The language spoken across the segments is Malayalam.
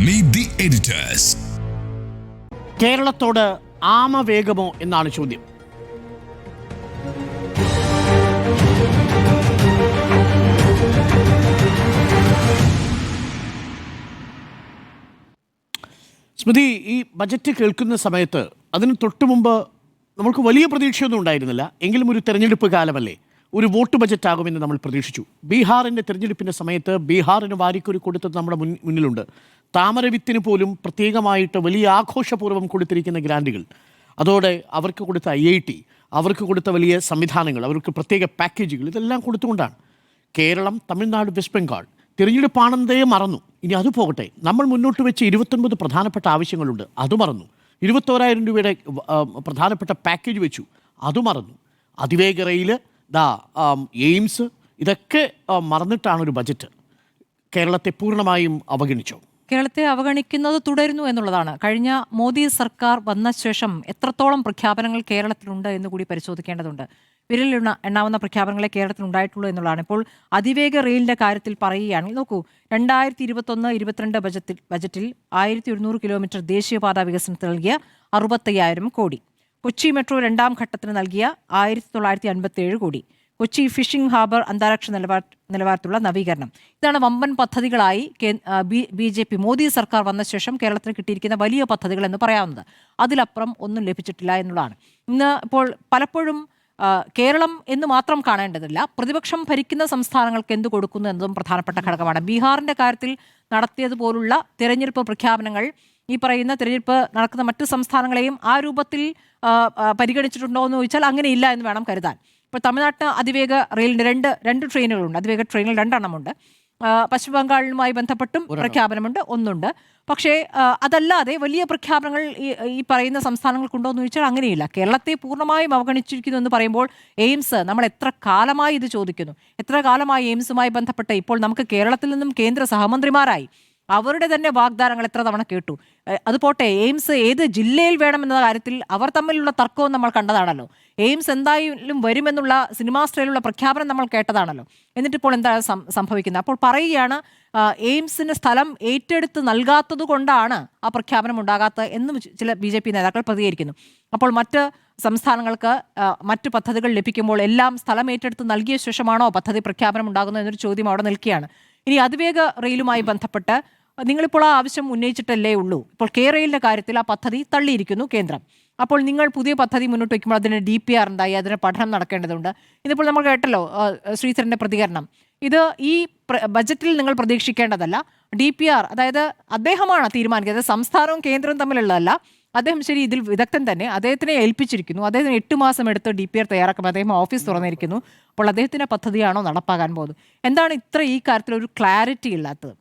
Meet the editors. കേരളത്തോട് ആമവേഗമോ എന്നാണ് ചോദ്യം. സ്മൃതി, ഈ ബജറ്റ് കേൾക്കുന്ന സമയത്ത് അതിന് തൊട്ടു മുമ്പ് നമുക്ക് വലിയ പ്രതീക്ഷയൊന്നും ഉണ്ടായിരുന്നില്ല. എങ്കിലും ഒരു തെരഞ്ഞെടുപ്പ് കാലമല്ലേ, ഒരു വോട്ട് ബജറ്റാകുമെന്ന് നമ്മൾ പ്രതീക്ഷിച്ചു. ബീഹാറിൻ്റെ തെരഞ്ഞെടുപ്പിൻ്റെ സമയത്ത് ബീഹാറിന് വാരിക്കൊരു കൊടുത്തത് നമ്മുടെ മുന്നിലുണ്ട്. താമരവിത്തിന് പോലും പ്രത്യേകമായിട്ട് വലിയ ആഘോഷപൂർവ്വം കൊടുത്തിരിക്കുന്ന ഗ്രാൻറ്റുകൾ, അതോടെ അവർക്ക് കൊടുത്ത IIT, അവർക്ക് കൊടുത്ത വലിയ സംവിധാനങ്ങൾ, അവർക്ക് പ്രത്യേക പാക്കേജുകൾ, ഇതെല്ലാം കൊടുത്തുകൊണ്ടാണ്. കേരളം, തമിഴ്നാട്, വെസ്റ്റ് ബംഗാൾ തിരഞ്ഞെടുപ്പാണെന്നതേ മറന്നു. ഇനി അത് പോകട്ടെ, നമ്മൾ മുന്നോട്ട് വെച്ച 29 പ്രധാനപ്പെട്ട ആവശ്യങ്ങളുണ്ട്, അത് മറന്നു. 21,000 രൂപയുടെ പ്രധാനപ്പെട്ട പാക്കേജ് വെച്ചു, അത് മറന്നു. അതിവേഗ റെയിൽ, എയിംസ്, ഇതൊക്കെ മറന്നിട്ടാണ് ഒരു ബജറ്റ്. കേരളത്തെ പൂർണ്ണമായും അവഗണിച്ചോ? കേരളത്തെ അവഗണിക്കുന്നത് തുടരുന്നു എന്നുള്ളതാണ്. കഴിഞ്ഞ മോദി സർക്കാർ വന്ന ശേഷം എത്രത്തോളം പ്രഖ്യാപനങ്ങൾ കേരളത്തിലുണ്ട് എന്ന് കൂടി പരിശോധിക്കേണ്ടതുണ്ട്. വിരലിൽ എണ്ണാവുന്ന പ്രഖ്യാപനങ്ങളെ കേരളത്തിൽ ഉണ്ടായിട്ടുള്ളൂ എന്നുള്ളതാണ്. ഇപ്പോൾ അതിവേഗ റെയിലിൻ്റെ കാര്യത്തിൽ പറയുകയാണെങ്കിൽ നോക്കൂ, 2021-22 ബജറ്റിൽ 1100 കിലോമീറ്റർ ദേശീയപാത വികസനത്തിന് നൽകിയ 65,000 കോടി, കൊച്ചി മെട്രോ രണ്ടാം ഘട്ടത്തിന് നൽകിയ 1957 കോടി, കൊച്ചി ഫിഷിംഗ് ഹാർബർ അന്താരാഷ്ട്ര നിലവാരത്തിലുള്ള നവീകരണം, ഇതാണ് വമ്പൻ പദ്ധതികളായി BJP മോദി സർക്കാർ വന്ന ശേഷം കേരളത്തിന് കിട്ടിയിരിക്കുന്ന വലിയ പദ്ധതികൾ എന്ന് പറയാവുന്നത്. അതിലപ്പുറം ഒന്നും ലഭിച്ചിട്ടില്ല എന്നുള്ളതാണ്. ഇന്ന് ഇപ്പോൾ പലപ്പോഴും കേരളം എന്ന് മാത്രം കാണേണ്ടതില്ല, പ്രതിപക്ഷം ഭരിക്കുന്ന സംസ്ഥാനങ്ങൾക്ക് എന്ത് കൊടുക്കുന്നു എന്നതും പ്രധാനപ്പെട്ട ഘടകമാണ്. ബീഹാറിൻ്റെ കാര്യത്തിൽ നടത്തിയതുപോലുള്ള തിരഞ്ഞെടുപ്പ് പ്രഖ്യാപനങ്ങൾ ഈ പറയുന്ന തിരഞ്ഞെടുപ്പ് നടക്കുന്ന മറ്റ് സംസ്ഥാനങ്ങളെയും ആ രൂപത്തിൽ പരിഗണിച്ചിട്ടുണ്ടോ എന്ന് ചോദിച്ചാൽ അങ്ങനെയില്ല എന്ന് വേണം കരുതാൻ. ഇപ്പോൾ തമിഴ്നാട്ടിന് അതിവേഗ റെയിലിൻ്റെ രണ്ട് ട്രെയിനുകളുണ്ട്, അതിവേഗ ട്രെയിനുകൾ 2 എണ്ണമുണ്ട്. പശ്ചിമ ബംഗാളിലുമായി ബന്ധപ്പെട്ടും പ്രഖ്യാപനമുണ്ട്, ഒന്നുണ്ട്. പക്ഷേ അതല്ലാതെ വലിയ പ്രഖ്യാപനങ്ങൾ ഈ പറയുന്ന സംസ്ഥാനങ്ങൾക്കുണ്ടോ എന്ന് ചോദിച്ചാൽ അങ്ങനെയില്ല. കേരളത്തെ പൂർണ്ണമായും അവഗണിച്ചിരിക്കുന്നു എന്ന് പറയുമ്പോൾ എയിംസ്, നമ്മൾ എത്ര കാലമായി ഇത് ചോദിക്കുന്നു, എത്ര കാലമായി എയിംസുമായി ബന്ധപ്പെട്ട് ഇപ്പോൾ നമുക്ക് കേരളത്തിൽ നിന്നും കേന്ദ്ര സഹമന്ത്രിമാരായി അവരുടെ തന്നെ വാഗ്ദാനങ്ങൾ എത്ര തവണ കേട്ടു. അത് പോട്ടെ, എയിംസ് ഏത് ജില്ലയിൽ വേണമെന്ന കാര്യത്തിൽ അവർ തമ്മിലുള്ള തർക്കവും നമ്മൾ കണ്ടതാണല്ലോ. എയിംസ് എന്തായാലും വരുമെന്നുള്ള സിനിമാ സ്റ്റൈലുള്ള പ്രഖ്യാപനം നമ്മൾ കേട്ടതാണല്ലോ. എന്നിട്ടിപ്പോൾ എന്താണ് സംഭവിക്കുന്നത്? അപ്പോൾ പറയുകയാണ് എയിംസിന് സ്ഥലം ഏറ്റെടുത്ത് നൽകാത്തത് കൊണ്ടാണ് ആ പ്രഖ്യാപനം ഉണ്ടാകാത്തത് എന്നും ചില BJP നേതാക്കൾ പ്രതികരിക്കുന്നു. അപ്പോൾ മറ്റ് സംസ്ഥാനങ്ങൾക്ക് മറ്റ് പദ്ധതികൾ ലഭിക്കുമ്പോൾ എല്ലാം സ്ഥലം ഏറ്റെടുത്ത് നൽകിയ ശേഷമാണോ പദ്ധതി പ്രഖ്യാപനം ഉണ്ടാകുന്നത് എന്നൊരു ചോദ്യം അവിടെ നിൽക്കുകയാണ്. ഇനി അതിവേഗ റെയിലുമായി ബന്ധപ്പെട്ട് നിങ്ങളിപ്പോൾ ആ ആവശ്യം ഉന്നയിച്ചിട്ടല്ലേ ഉള്ളൂ. ഇപ്പോൾ റെയിലിൻ്റെ കാര്യത്തിൽ ആ പദ്ധതി തള്ളിയിരിക്കുന്നു കേന്ദ്രം. അപ്പോൾ നിങ്ങൾ പുതിയ പദ്ധതി മുന്നോട്ട് വയ്ക്കുമ്പോൾ അതിന് DPR ഉണ്ടായി, അതിന് പഠനം നടക്കേണ്ടതുണ്ട്. ഇതിപ്പോൾ നമ്മൾ കേട്ടല്ലോ ശ്രീധരൻ്റെ പ്രതികരണം. ഇത് ഈ ബജറ്റിൽ നിങ്ങൾ പ്രതീക്ഷിക്കേണ്ടതല്ല. DPR, അതായത് അദ്ദേഹമാണ് തീരുമാനിക്കുന്നത്, സംസ്ഥാനവും കേന്ദ്രവും തമ്മിലുള്ളതല്ല. അദ്ദേഹം ശരി, ഇതിൽ വിദഗ്ധൻ തന്നെ, അദ്ദേഹത്തിനെ ഏൽപ്പിച്ചിരിക്കുന്നു. അദ്ദേഹത്തിന് 8 മാസം എടുത്ത് DPR തയ്യാറാക്കുമ്പോൾ അദ്ദേഹം ഓഫീസ് തുറന്നിരിക്കുന്നു. അപ്പോൾ അദ്ദേഹത്തിൻ്റെ പദ്ധതിയാണോ നടപ്പാക്കാൻ പോകുന്നത്? എന്താണ് ഇത്ര ഈ കാര്യത്തിൽ ഒരു ക്ലാരിറ്റി ഇല്ലാത്തത്?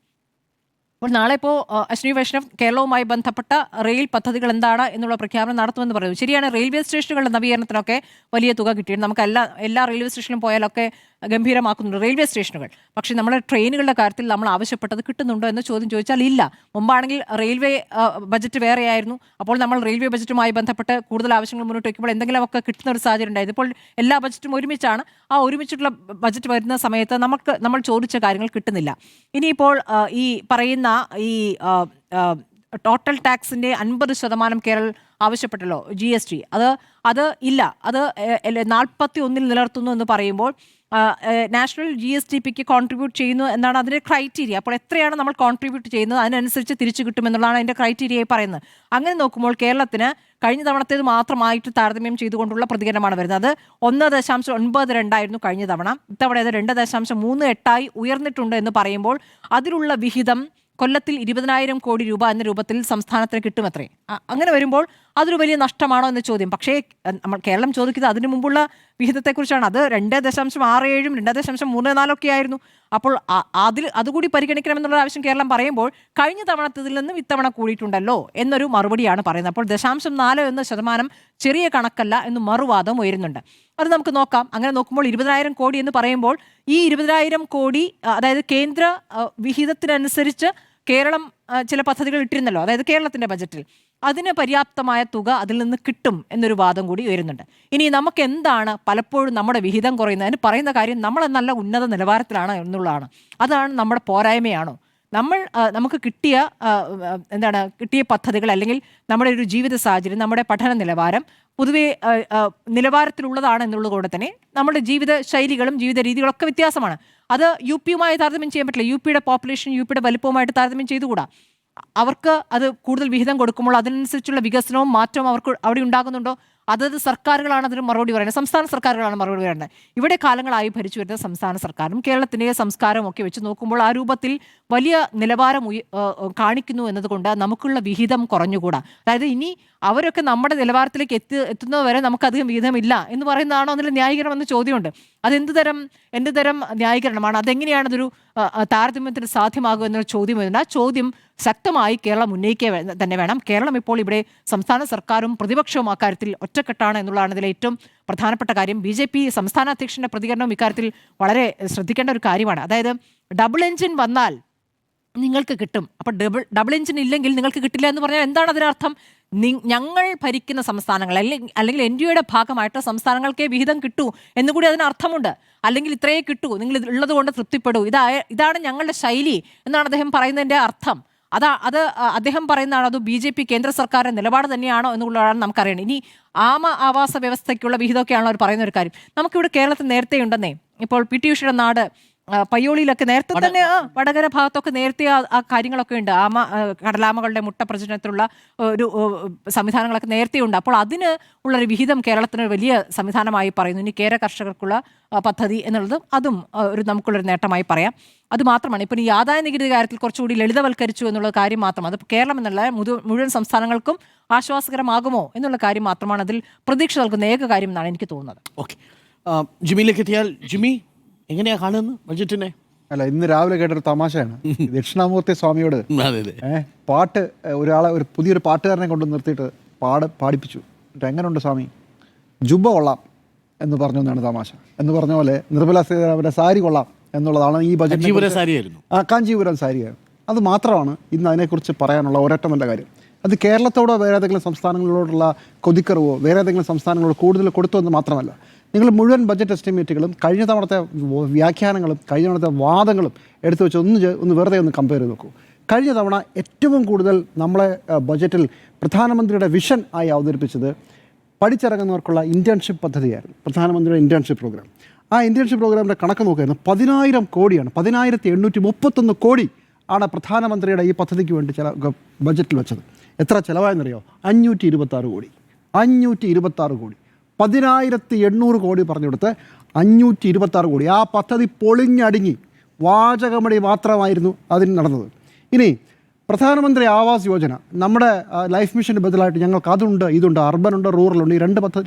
അപ്പോൾ നാളെ ഇപ്പോൾ അശ്വിനി വൈഷ്ണവ് കേരളവുമായി ബന്ധപ്പെട്ട റെയിൽ പദ്ധതികൾ എന്താണ് എന്നുള്ള പ്രഖ്യാപനം നടത്തുമെന്ന് പറയുന്നു. ശരിയാണ്, റെയിൽവേ സ്റ്റേഷനുകളുടെ നവീകരണത്തിനൊക്കെ വലിയ തുക കിട്ടിയിട്ടുണ്ട്. നമുക്ക് എല്ലാ റെയിൽവേ സ്റ്റേഷനിലും പോയാലൊക്കെ ഗംഭീരമാക്കുന്നുണ്ട് റെയിൽവേ സ്റ്റേഷനുകൾ. പക്ഷേ നമ്മുടെ ട്രെയിനുകളുടെ കാര്യത്തിൽ നമ്മൾ ആവശ്യപ്പെട്ടത് കിട്ടുന്നുണ്ടോ എന്ന് ചോദ്യം ചോദിച്ചാൽ ഇല്ല. മുമ്പാണെങ്കിൽ റെയിൽവേ ബജറ്റ് വേറെയായിരുന്നു. അപ്പോൾ നമ്മൾ റെയിൽവേ ബജറ്റുമായി ബന്ധപ്പെട്ട് കൂടുതൽ ആവശ്യങ്ങൾ മുന്നോട്ട് വയ്ക്കുമ്പോൾ എന്തെങ്കിലുമൊക്കെ കിട്ടുന്ന ഒരു സാഹചര്യം ഉണ്ടായത്. ഇപ്പോൾ എല്ലാ ബജറ്റും ഒരുമിച്ചാണ്. ആ ഒരുമിച്ചിട്ടുള്ള ബജറ്റ് വരുന്ന സമയത്ത് നമ്മൾ ചോദിച്ച കാര്യങ്ങൾ കിട്ടുന്നില്ല. ഇനിയിപ്പോൾ ഈ പറയുന്ന ഈ ടോട്ടൽ ടാക്സിൻ്റെ 50% കേരളം ആവശ്യപ്പെട്ടല്ലോ, GST, അത് ഇല്ല, അത് 41 നിലനിർത്തുന്നു എന്ന് പറയുമ്പോൾ നാഷണൽ GSDPക്ക് കോൺട്രിബ്യൂട്ട് ചെയ്യുന്നു എന്നാണ് അതിൻ്റെ ക്രൈറ്റീരിയ. അപ്പോൾ എത്രയാണ് നമ്മൾ കോൺട്രിബ്യൂട്ട് ചെയ്യുന്നത് അതിനനുസരിച്ച് തിരിച്ചു കിട്ടുമെന്നുള്ളതാണ് അതിൻ്റെ ക്രൈറ്റീരിയയായി പറയുന്നത്. അങ്ങനെ നോക്കുമ്പോൾ കേരളത്തിന് കഴിഞ്ഞ തവണത്തേത് മാത്രമായിട്ട് താരതമ്യം ചെയ്തുകൊണ്ടുള്ള പ്രതികരണമാണ് വരുന്നത്. അത് 1.92 കഴിഞ്ഞ തവണ, ഇത്തവണ അത് 2.38 ഉയർന്നിട്ടുണ്ട് എന്ന് പറയുമ്പോൾ അതിലുള്ള വിഹിതം കൊല്ലത്തിൽ 20,000 കോടി രൂപ എന്ന രൂപത്തിൽ സംസ്ഥാനത്തിന് കിട്ടുമത്രേ. അങ്ങനെ വരുമ്പോൾ അതൊരു വലിയ നഷ്ടമാണോ എന്ന ചോദ്യം. പക്ഷേ നമ്മൾ കേരളം ചോദിക്കുന്നത് അതിനു മുമ്പുള്ള വിഹിതത്തെക്കുറിച്ചാണ്. അത് 2.67 2.34 ഒക്കെ ആയിരുന്നു. അപ്പോൾ അതുകൂടി പരിഗണിക്കണമെന്നുള്ള ആവശ്യം കേരളം പറയുമ്പോൾ കഴിഞ്ഞ തവണത്തിൽ നിന്നും ഇത്തവണ കൂടിയിട്ടുണ്ടല്ലോ എന്നൊരു മറുപടിയാണ് പറയുന്നത്. അപ്പോൾ 0.4% ചെറിയ കണക്കല്ല എന്ന് മറുവാദം ഉയരുന്നുണ്ട്. അത് നമുക്ക് നോക്കാം. അങ്ങനെ നോക്കുമ്പോൾ 20,000 കോടി എന്ന് പറയുമ്പോൾ ഈ 20,000 കോടി, അതായത് കേന്ദ്ര വിഹിതത്തിനനുസരിച്ച് കേരളം ചില പദ്ധതികൾ ഇട്ടിരുന്നല്ലോ, അതായത് കേരളത്തിൻ്റെ ബജറ്റിൽ, അതിന് പര്യാപ്തമായ തുക അതിൽ നിന്ന് കിട്ടും എന്നൊരു വാദം കൂടി ഉയരുന്നുണ്ട്. ഇനി നമുക്ക് എന്താണ് പലപ്പോഴും നമ്മുടെ വിഹിതം കുറയുന്നതിന് പറയുന്ന കാര്യം, നമ്മൾ നല്ല ഉന്നത നിലവാരത്തിലാണ് എന്നുള്ളതാണ്. അതാണ് നമ്മുടെ പോരായ്മയാണോ? നമുക്ക് കിട്ടിയ കിട്ടിയ പദ്ധതികൾ അല്ലെങ്കിൽ നമ്മുടെ ഒരു ജീവിത സാഹചര്യം, നമ്മുടെ പഠന നിലവാരം പൊതുവെ നിലവാരത്തിലുള്ളതാണ് എന്നുള്ളത് കൊണ്ട് തന്നെ നമ്മുടെ ജീവിത ശൈലികളും ജീവിത രീതികളൊക്കെ വ്യത്യാസമാണ്. അത് യു പിയുമായി താരതമ്യം ചെയ്യാൻ പറ്റില്ല. യു പിയുടെ പോപ്പുലേഷൻ യു പിയുടെ വലിപ്പവുമായിട്ട് താരതമ്യം ചെയ്തുകൂടാ. അവർക്ക് അത് കൂടുതൽ വിഹിതം കൊടുക്കുമ്പോൾ അതിനനുസരിച്ചുള്ള വികസനവും മാറ്റവും അവർക്ക് അവിടെ ഉണ്ടാകുന്നുണ്ടോ? അതത് സർക്കാരുകളാണ് അതിന് മറുപടി പറയുന്നത്, സംസ്ഥാന സർക്കാരുകളാണ് മറുപടി പറയുന്നത്. ഇവിടെ കാലങ്ങളായി ഭരിച്ചു വരുന്ന സംസ്ഥാന സർക്കാരും കേരളത്തിൻ്റെ സംസ്കാരവും ഒക്കെ വെച്ച് നോക്കുമ്പോൾ ആ രൂപത്തിൽ വലിയ നിലവാരം കാണിക്കുന്നു എന്നതുകൊണ്ട് നമുക്കുള്ള വിഹിതം കുറഞ്ഞുകൂടാ. അതായത് ഇനി അവരൊക്കെ നമ്മുടെ നിലവാരത്തിലേക്ക് എത്തുന്നതുവരെ നമുക്കധികം വിഹിതമില്ല എന്ന് പറയുന്നതാണോ അതിൽ ന്യായീകരണം എന്ന ചോദ്യമുണ്ട്. അത് എന്ത് തരം ന്യായീകരണമാണ്? അതെങ്ങനെയാണ് അതൊരു താരതമ്യത്തിന് സാധ്യമാകുക എന്നൊരു ചോദ്യം വരുന്നത്. ആ ചോദ്യം ശക്തമായി കേരളം ഉന്നയിക്കുക തന്നെ വേണം. കേരളം ഇപ്പോൾ ഇവിടെ സംസ്ഥാന സർക്കാരും പ്രതിപക്ഷവും അക്കാര്യത്തിൽ ഒറ്റക്കെട്ടാണ് എന്നുള്ളതാണ് ഇതിലെ ഏറ്റവും പ്രധാനപ്പെട്ട കാര്യം. BJP സംസ്ഥാന അധ്യക്ഷന്റെ പ്രതികരണവും ഇക്കാര്യത്തിൽ വളരെ ശ്രദ്ധിക്കേണ്ട ഒരു കാര്യമാണ്. അതായത് ഡബിൾ എഞ്ചിൻ വന്നാൽ നിങ്ങൾക്ക് കിട്ടും, അപ്പോൾ ഡബിൾ എഞ്ചിൻ ഇല്ലെങ്കിൽ നിങ്ങൾക്ക് കിട്ടില്ല എന്ന് പറഞ്ഞാൽ എന്താണ് അതിനർത്ഥം? ഞങ്ങൾ ഭരിക്കുന്ന സംസ്ഥാനങ്ങൾ അല്ലെങ്കിൽ NDAയുടെ ഭാഗമായിട്ട് സംസ്ഥാനങ്ങൾക്കേ വിഹിതം കിട്ടൂ എന്നുകൂടി അതിനർത്ഥമുണ്ട്. അല്ലെങ്കിൽ ഇത്രയേ കിട്ടൂ, നിങ്ങൾ ഉള്ളത് കൊണ്ട് തൃപ്തിപ്പെടൂ, ഇതാണ് ഞങ്ങളുടെ ശൈലി എന്നാണ് അദ്ദേഹം പറയുന്നതിൻ്റെ അർത്ഥം. അത് അദ്ദേഹം പറയുന്നതാണോ അതോ BJP കേന്ദ്ര സർക്കാരിന്റെ നിലപാട് തന്നെയാണോ എന്നുള്ളതാണ് നമുക്കറിയണം. ഇനി ആവാസ വ്യവസ്ഥയ്ക്കുള്ള വിഹിതമൊക്കെയാണോ അവർ പറയുന്ന ഒരു കാര്യം. നമുക്കിവിടെ കേരളത്തിൽ നേരത്തെ ഉണ്ടെന്നേ. ഇപ്പോൾ PT ഉഷയുടെ നാട് പയ്യോളിയിലൊക്കെ നേരത്തെ തന്നെ വടകര ഭാഗത്തൊക്കെ നേരത്തെ ആ കാര്യങ്ങളൊക്കെ ഉണ്ട്. കടലാമകളുടെ മുട്ട പ്രചരണത്തിലുള്ള ഒരു സംവിധാനങ്ങളൊക്കെ നേരത്തെ ഉണ്ട്. അപ്പോൾ അതിന് ഉള്ളൊരു വിഹിതം കേരളത്തിന് വലിയ സംവിധാനമായി പറയുന്നു. ഇനി കേര കർഷകർക്കുള്ള പദ്ധതി എന്നുള്ളതും അതും നമുക്കുള്ളൊരു നേട്ടമായി പറയാം. അതുമാത്രമാണ് ഇപ്പോൾ ഈ ആദായ നികുതി കാര്യത്തിൽ കുറച്ചുകൂടി ലളിതവൽക്കരിച്ചു എന്നുള്ള കാര്യം മാത്രം. അത് കേരളം എന്നുള്ള മുഴുവൻ സംസ്ഥാനങ്ങൾക്കും ആശ്വാസകരമാകുമോ എന്നുള്ള കാര്യം മാത്രമാണ് അതിൽ പ്രതീക്ഷ നൽകുന്ന ഏക കാര്യം എന്നാണ് എനിക്ക് തോന്നുന്നത്. ഓക്കെ, ജിമ്മിയിലേക്ക് എത്തിയാൽ ജിമ്മി എങ്ങനെയാ കാണുന്നത് ബഡ്ജറ്റിനെ? അല്ല, ഇന്ന് രാവിലെ കേട്ടൊരു തമാശയാണ്. ദക്ഷിണാമൂർത്തി സ്വാമിയോട് പാട്ട് ഒരു പുതിയൊരു പാട്ടുകാരനെ കൊണ്ട് നിർത്തിയിട്ട് പാടിപ്പിച്ചു. എന്നിട്ട് എങ്ങനെയുണ്ട് സ്വാമി, ജുബ്ബ കൊള്ളാം എന്ന് പറഞ്ഞു എന്നാണ് തമാശ. എന്ന് പറഞ്ഞ പോലെ നിർമ്മല സീതാരാമന്റെ സാരി കൊള്ളാം എന്നുള്ളതാണ് ഈ ബജറ്റ്. കാഞ്ചീപുരം സാരിയായിരുന്നു. അത് മാത്രമാണ് ഇന്ന് അതിനെക്കുറിച്ച് പറയാനുള്ള ഒരൊറ്റ നല്ല കാര്യം. അത് കേരളത്തോടോ വേറെ ഏതെങ്കിലും സംസ്ഥാനങ്ങളോടുള്ള കൊതിക്കറിവോ വേറെ ഏതെങ്കിലും സംസ്ഥാനങ്ങളോട് കൂടുതൽ കൊടുത്തു എന്ന് മാത്രമല്ല, നിങ്ങൾ മുഴുവൻ ബജറ്റ് എസ്റ്റിമേറ്റുകളും കഴിഞ്ഞ തവണത്തെ വ്യാഖ്യാനങ്ങളും കഴിഞ്ഞ തവണത്തെ വാദങ്ങളും എടുത്തു വെച്ച് ഒന്ന് വെറുതെ ഒന്ന് കമ്പയർ ചെയ്ത് നോക്കൂ. കഴിഞ്ഞ തവണ ഏറ്റവും കൂടുതൽ നമ്മളെ ബജറ്റിൽ പ്രധാനമന്ത്രിയുടെ വിഷൻ ആയി അവതരിപ്പിച്ചത് പഠിച്ചിറങ്ങുന്നവർക്കുള്ള ഇൻറ്റേൺഷിപ്പ് പദ്ധതിയായിരുന്നു, പ്രധാനമന്ത്രിയുടെ ഇൻറ്റേൺഷിപ്പ് പ്രോഗ്രാം. ആ ഇൻറ്റേൺഷിപ്പ് പ്രോഗ്രാമിൻ്റെ കണക്ക് നോക്കുകയായിരുന്നു 10,000 കോടിയാണ്. 10,831 കോടി ആണ് പ്രധാനമന്ത്രിയുടെ ഈ പദ്ധതിക്ക് വേണ്ടി ബജറ്റിൽ വെച്ചത്. എത്ര ചിലവായെന്നറിയോ? 526 കോടി. 526 കോടി. 10,800 കോടി പറഞ്ഞു കൊടുത്ത് 526 കോടി. ആ പദ്ധതി പൊളിഞ്ഞടുങ്ങി വാചകമടി മാത്രമായിരുന്നു അതിന് നടന്നത്. ഇനി പ്രധാനമന്ത്രി ആവാസ് യോജന, നമ്മുടെ ലൈഫ് മിഷന് ബദലായിട്ട് ഞങ്ങൾക്ക് അതുണ്ട്, ഇതുണ്ട്, അർബനുണ്ട്, റൂറലുണ്ട്. ഈ